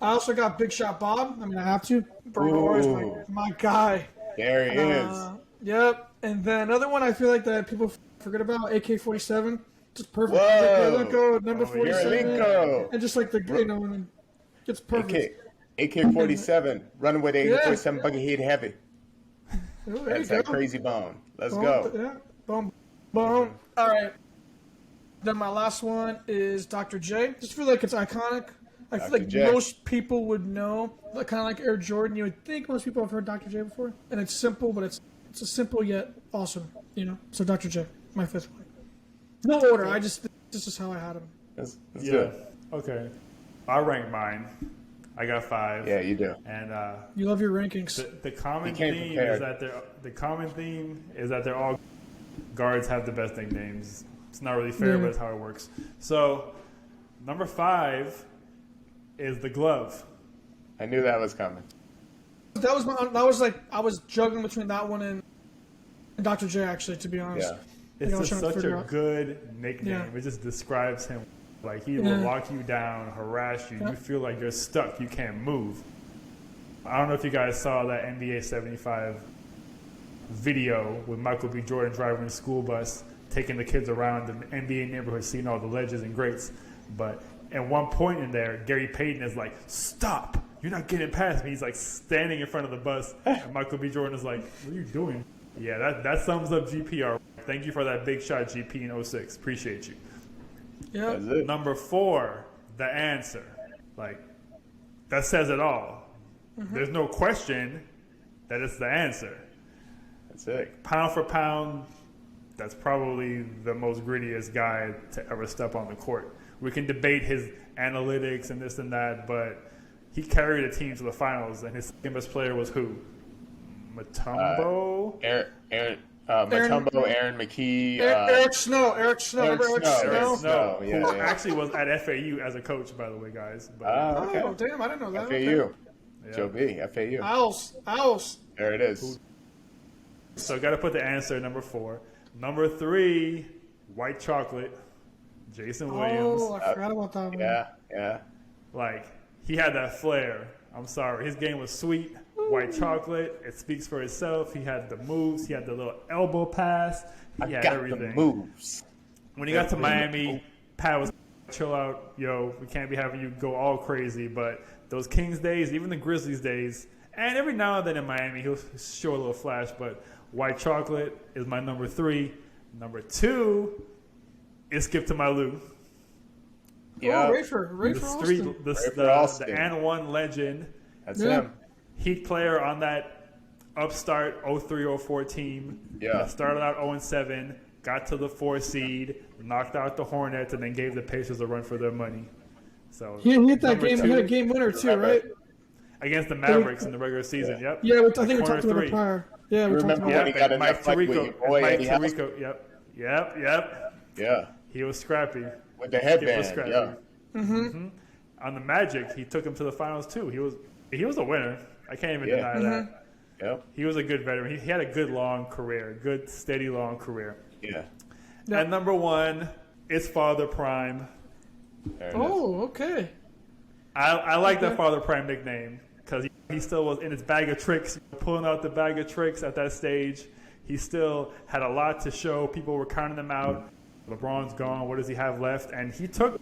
Speaker 3: I also got Big Shot Bob. I mean, I have to. Bro is my guy.
Speaker 4: There he is.
Speaker 3: Yep. And then another one I feel like that people forget about, AK-47. Just perfect.
Speaker 4: Whoa.
Speaker 3: Number 47. And just like and it's perfect.
Speaker 4: AK-47, running with AK-47 bucket heat heavy.
Speaker 3: Ooh,
Speaker 4: That's that crazy bone. Let's
Speaker 3: boom,
Speaker 4: go.
Speaker 3: Yeah. Boom. Boom. All right. Then my last one is Dr. J. Just feel like it's iconic. I feel like most people would know, kind of like Air Jordan. You would think most people have heard Dr. J before, and it's simple, but it's a simple yet awesome. So Dr. J, my 5th one. No order. This is how I had him.
Speaker 4: That's good.
Speaker 2: Okay. I rank mine. I got 5.
Speaker 4: Yeah, you do.
Speaker 2: And
Speaker 3: you love your rankings.
Speaker 2: The common theme is that they're all guards have the best nicknames. It's not really fair, but it's how it works. So, number 5 is the glove.
Speaker 4: I knew that was coming.
Speaker 3: That was like I was juggling between that one and Dr. J, actually, to be honest.
Speaker 4: Yeah.
Speaker 2: It's just such a good nickname. Yeah. It just describes him. Like, he will lock you down, harass you. You feel like you're stuck. You can't move. I don't know if you guys saw that NBA 75 video with Michael B. Jordan driving the school bus, taking the kids around the NBA neighborhood, seeing all the legends and greats. But at one point in there, Gary Payton is like, "Stop! You're not getting past me." He's like standing in front of the bus, and Michael B. Jordan is like, "What are you doing?" Yeah, that sums up GPR. Thank you for that big shot, GP in 06. Appreciate you.
Speaker 3: Yeah.
Speaker 2: Number 4, the answer. Like, that says it all. Mm-hmm. There's no question that it's the answer.
Speaker 4: That's it.
Speaker 2: Pound for pound, that's probably the most grittiest guy to ever step on the court. We can debate his analytics and this and that, but he carried a team to the finals, and his second best player was who? Mutombo?
Speaker 4: Mutombo, Aaron McKee.
Speaker 3: Eric Snow. Eric Snow.
Speaker 2: Who actually was at FAU as a coach, by the way, guys. But,
Speaker 4: okay.
Speaker 3: Oh, damn, I didn't know that.
Speaker 4: FAU. Joe B, FAU.
Speaker 3: Owls.
Speaker 4: There it is.
Speaker 2: So got to put the answer number 4. Number 3, white chocolate, Jason Williams.
Speaker 3: Oh, I forgot about that one.
Speaker 4: Yeah.
Speaker 2: Like, he had that flair. I'm sorry. His game was sweet. White chocolate. It speaks for itself. He had the moves. He had the little elbow pass. He had everything.
Speaker 4: The moves.
Speaker 2: When he got to Miami, Pat was chill out. Yo, we can't be having you go all crazy. But those Kings days, even the Grizzlies days, and every now and then in Miami, he'll show a little flash. But white chocolate is my number 3. Number 2 is Skip to My Lou.
Speaker 3: Yeah, Rafer Austin.
Speaker 2: The and one legend.
Speaker 4: That's him.
Speaker 2: Heat player on that upstart 03-04 team.
Speaker 4: Yeah.
Speaker 2: That started out 0-7, got to the 4 seed, knocked out the Hornets, and then gave the Pacers a run for their money. So
Speaker 3: he hit that game. He had a game winner too, right?
Speaker 2: Against the Mavericks in the regular season. Yep.
Speaker 3: Yeah, I think we talked about it prior. Yeah, we talked about
Speaker 4: when he got in that fight with your boy,
Speaker 2: Mike Tirico. Yep.
Speaker 4: Yeah.
Speaker 2: He was scrappy.
Speaker 4: With the headband.
Speaker 2: Was scrappy.
Speaker 4: Yeah.
Speaker 2: Mm-hmm. On the Magic, he took him to the finals too. He was a winner. I can't even deny that.
Speaker 4: Yep.
Speaker 2: He was a good veteran. He had a good long career, good steady long career.
Speaker 4: Yeah.
Speaker 2: And number 1, it's Father Prime.
Speaker 3: Okay.
Speaker 2: I like that Father Prime nickname because he still was in his bag of tricks, pulling out the bag of tricks at that stage. He still had a lot to show. People were counting him out. LeBron's gone. What does he have left? And he took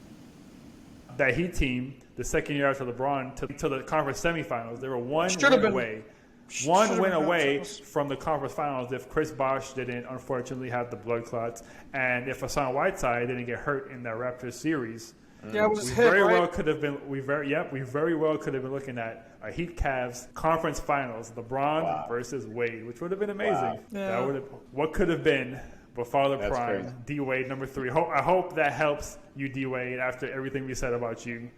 Speaker 2: that Heat team the second year after LeBron to the conference semifinals. They were one win away from the conference finals if Chris Bosh didn't unfortunately have the blood clots, and if Hassan Whiteside didn't get hurt in that Raptors series.
Speaker 3: Yeah, it was
Speaker 2: we
Speaker 3: hit,
Speaker 2: very
Speaker 3: right?
Speaker 2: well could have been. We very well could have been looking at a Heat Cavs conference finals, LeBron versus Wade, which would have been amazing.
Speaker 3: Wow. Yeah.
Speaker 2: That would have what could have been. But Father Prime, D Wade number 3. I hope that helps you, D Wade, after everything we said about you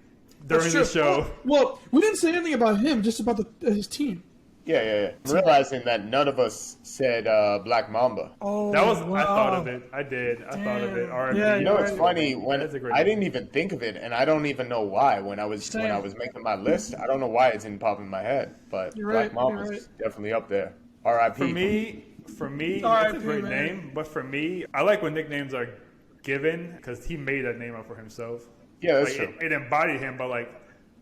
Speaker 2: during the show.
Speaker 5: Well, we didn't say anything about him, just about his team.
Speaker 4: Yeah. Realizing that none of us said Black Mamba.
Speaker 3: Oh,
Speaker 2: that was
Speaker 3: wow.
Speaker 2: I thought of it. I did. I thought of it. RIP.
Speaker 3: Yeah,
Speaker 4: You know, it's funny when I
Speaker 2: name.
Speaker 4: didn't even think of it, and I don't even know why. When I was making my list, I don't know why it didn't pop in my head. But Black Mamba's definitely up there. R.I.P.
Speaker 2: For me, that's a great name. But for me, I like when nicknames are given because he made that name up for himself.
Speaker 4: Yeah, that's true.
Speaker 2: It embodied him, but like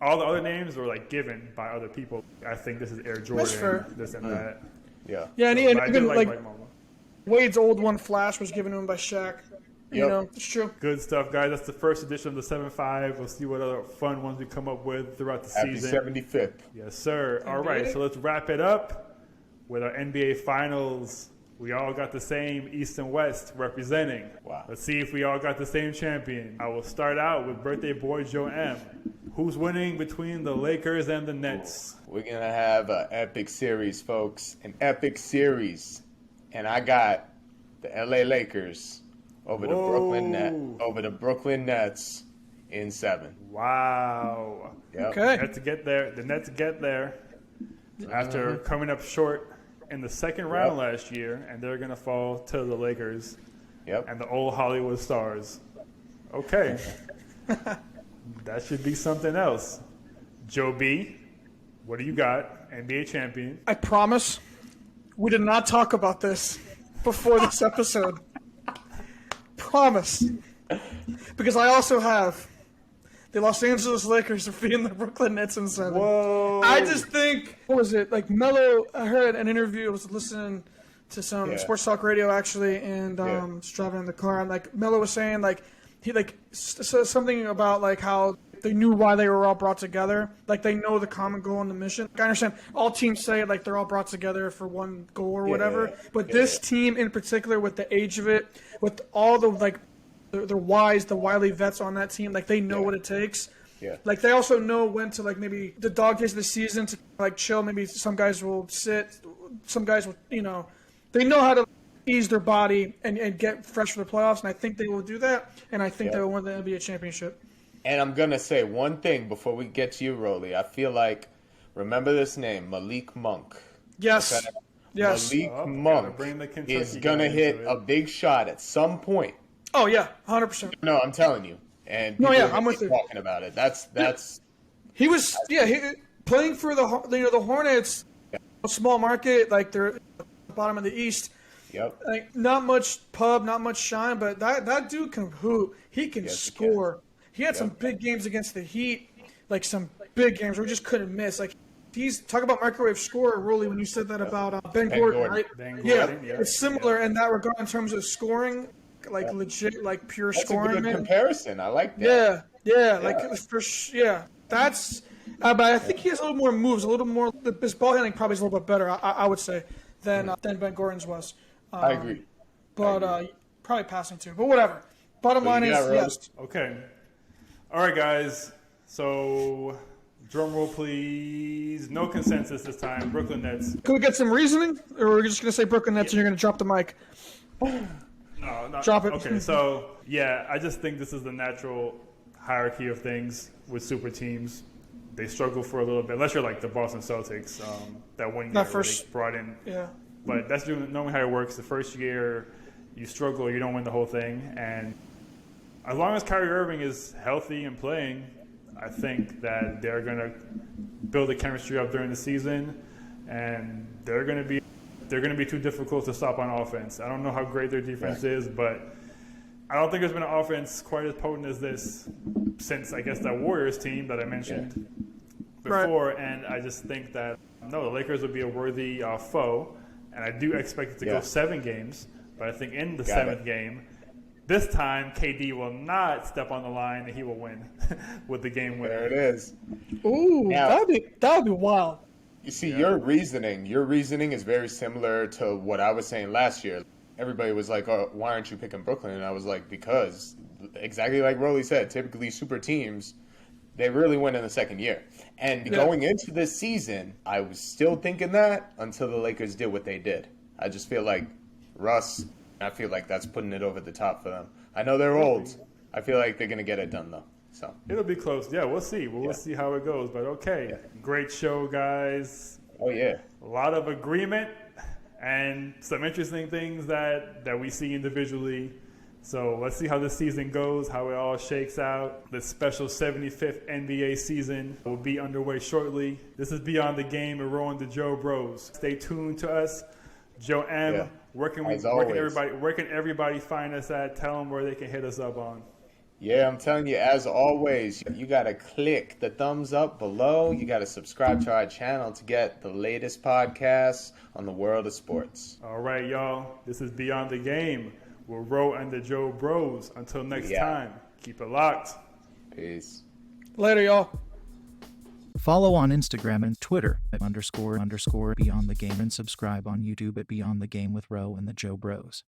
Speaker 2: all the other names were like given by other people. I think this is Air Jordan, this and that.
Speaker 4: Yeah.
Speaker 3: Yeah, and
Speaker 2: I
Speaker 3: even
Speaker 2: do
Speaker 3: like
Speaker 2: Mamba.
Speaker 3: Wade's old one, Flash, was given to him by Shaq. You know, it's true.
Speaker 2: Good stuff, guys. That's the first edition of the 7-5. We'll see what other fun ones we come up with throughout the
Speaker 4: Happy
Speaker 2: season.
Speaker 4: 75th.
Speaker 2: Yes, sir. All right, so let's wrap it up with our NBA Finals. We all got the same East and West representing.
Speaker 4: Wow.
Speaker 2: Let's see if we all got the same champion. I will start out with birthday boy Joe M. Who's winning between the Lakers and the Nets?
Speaker 4: We're going to have an epic series, folks. An epic series. And I got the LA Lakers over the Brooklyn Nets in 7.
Speaker 2: Wow.
Speaker 4: Yep.
Speaker 3: Okay.
Speaker 2: The Nets get there after coming up short in the second round last year, and they're going to fall to the Lakers and the old Hollywood Stars. Okay. That should be something else. Joe B, what do you got? NBA champion.
Speaker 3: I promise we did not talk about this before this episode. Promise. Because I also have the Los Angeles Lakers defeating the Brooklyn Nets in 7.
Speaker 2: Whoa.
Speaker 3: I just think, what was it? Like Melo, I heard an interview, I was listening to some sports talk radio actually, and just driving in the car, and like Melo was saying like, he like said something about like how they knew why they were all brought together. Like they know the common goal and the mission. I understand all teams say like they're all brought together for one goal or whatever. But this team in particular, with the age of it, with all the like the wily vets on that team, like they know what it takes.
Speaker 4: Yeah.
Speaker 3: Like they also know when to like maybe the dog days of the season to like chill. Maybe some guys will sit, some guys will they know how to ease their body and get fresh for the playoffs. And I think they will do that. And I think they will win the NBA championship.
Speaker 4: And I'm going to say one thing before we get to you, Rolly. I feel like, remember this name, Malik Monk.
Speaker 3: Yes.
Speaker 4: Okay?
Speaker 3: Yes.
Speaker 4: Malik Monk is going to hit a big shot at some point.
Speaker 3: Oh, yeah. 100%.
Speaker 4: No, I'm telling you. And
Speaker 3: I'm with you.
Speaker 4: Talking about it. That's.
Speaker 3: He was, he playing for the Hornets, a small market, like they're at the bottom of the East.
Speaker 4: Yep.
Speaker 3: Like not much pub, not much shine, but that dude can hoop. He can score. He had some big games against the Heat, like some big games where we just couldn't miss. Like he's talk about microwave scorer, really, when you said that about Ben Gordon, right?
Speaker 2: Yeah,
Speaker 3: it's similar in that regard in terms of scoring, like legit, like pure
Speaker 4: That's
Speaker 3: scoring.
Speaker 4: That's a good comparison. I like that.
Speaker 3: That's. But I think he has a little more moves, a little more. His ball handling probably is a little bit better, I would say, than Ben Gordon's was.
Speaker 4: I agree.
Speaker 3: But probably passing too. But whatever. Bottom line is yes.
Speaker 2: Okay. All right, guys. So, drum roll, please. No consensus this time. Brooklyn Nets.
Speaker 3: Can we get some reasoning, or are we just gonna say Brooklyn Nets and you're gonna drop the mic?
Speaker 2: No,
Speaker 3: drop it.
Speaker 2: Okay, so I just think this is the natural hierarchy of things with super teams. They struggle for a little bit, unless you're like the Boston Celtics, that 1 year they brought in.
Speaker 3: Yeah.
Speaker 2: But that's normally how it works. The first year, you struggle, you don't win the whole thing, and as long as Kyrie Irving is healthy and playing, I think that they're going to build the chemistry up during the season, and they're going to be too difficult to stop on offense. I don't know how great their defense is, but I don't think there's been an offense quite as potent as this since, I guess, that Warriors team that I mentioned before, and I just think that, the Lakers would be a worthy foe, and I do expect it to go 7 games, but I think in the 7th game, This time, KD will not step on the line and he will win with the game winner.
Speaker 4: There it is.
Speaker 5: Ooh,
Speaker 4: Now,
Speaker 5: that would be wild.
Speaker 4: You see, your reasoning is very similar to what I was saying last year. Everybody was like, "Oh, why aren't you picking Brooklyn?" And I was like, because exactly like Rolly said, typically super teams, they really win in the second year. And going into this season, I was still thinking that until the Lakers did what they did. I just feel like Russ, I feel like that's putting it over the top for them. I know they're old. I feel like they're going to get it done, though. So
Speaker 2: it'll be close. Yeah, we'll see. We'll see how it goes. But okay, great show, guys.
Speaker 4: Oh, yeah.
Speaker 2: A lot of agreement and some interesting things that we see individually. So let's see how this season goes, how it all shakes out. The special 75th NBA season will be underway shortly. This is Beyond the Game and Rowan the Joe Bros. Stay tuned to us. Joe M, where can everybody find us at? Tell them where they can hit us up on.
Speaker 4: Yeah, I'm telling you, as always, you got to click the thumbs up below. You got to subscribe to our channel to get the latest podcasts on the world of sports.
Speaker 2: All right, y'all. This is Beyond the Game with Ro and the Joe Bros. Until next time, keep it locked.
Speaker 4: Peace.
Speaker 3: Later, y'all.
Speaker 1: Follow on Instagram and Twitter at __Beyond the Game and subscribe on YouTube at Beyond the Game with Ro and the Joe Bros.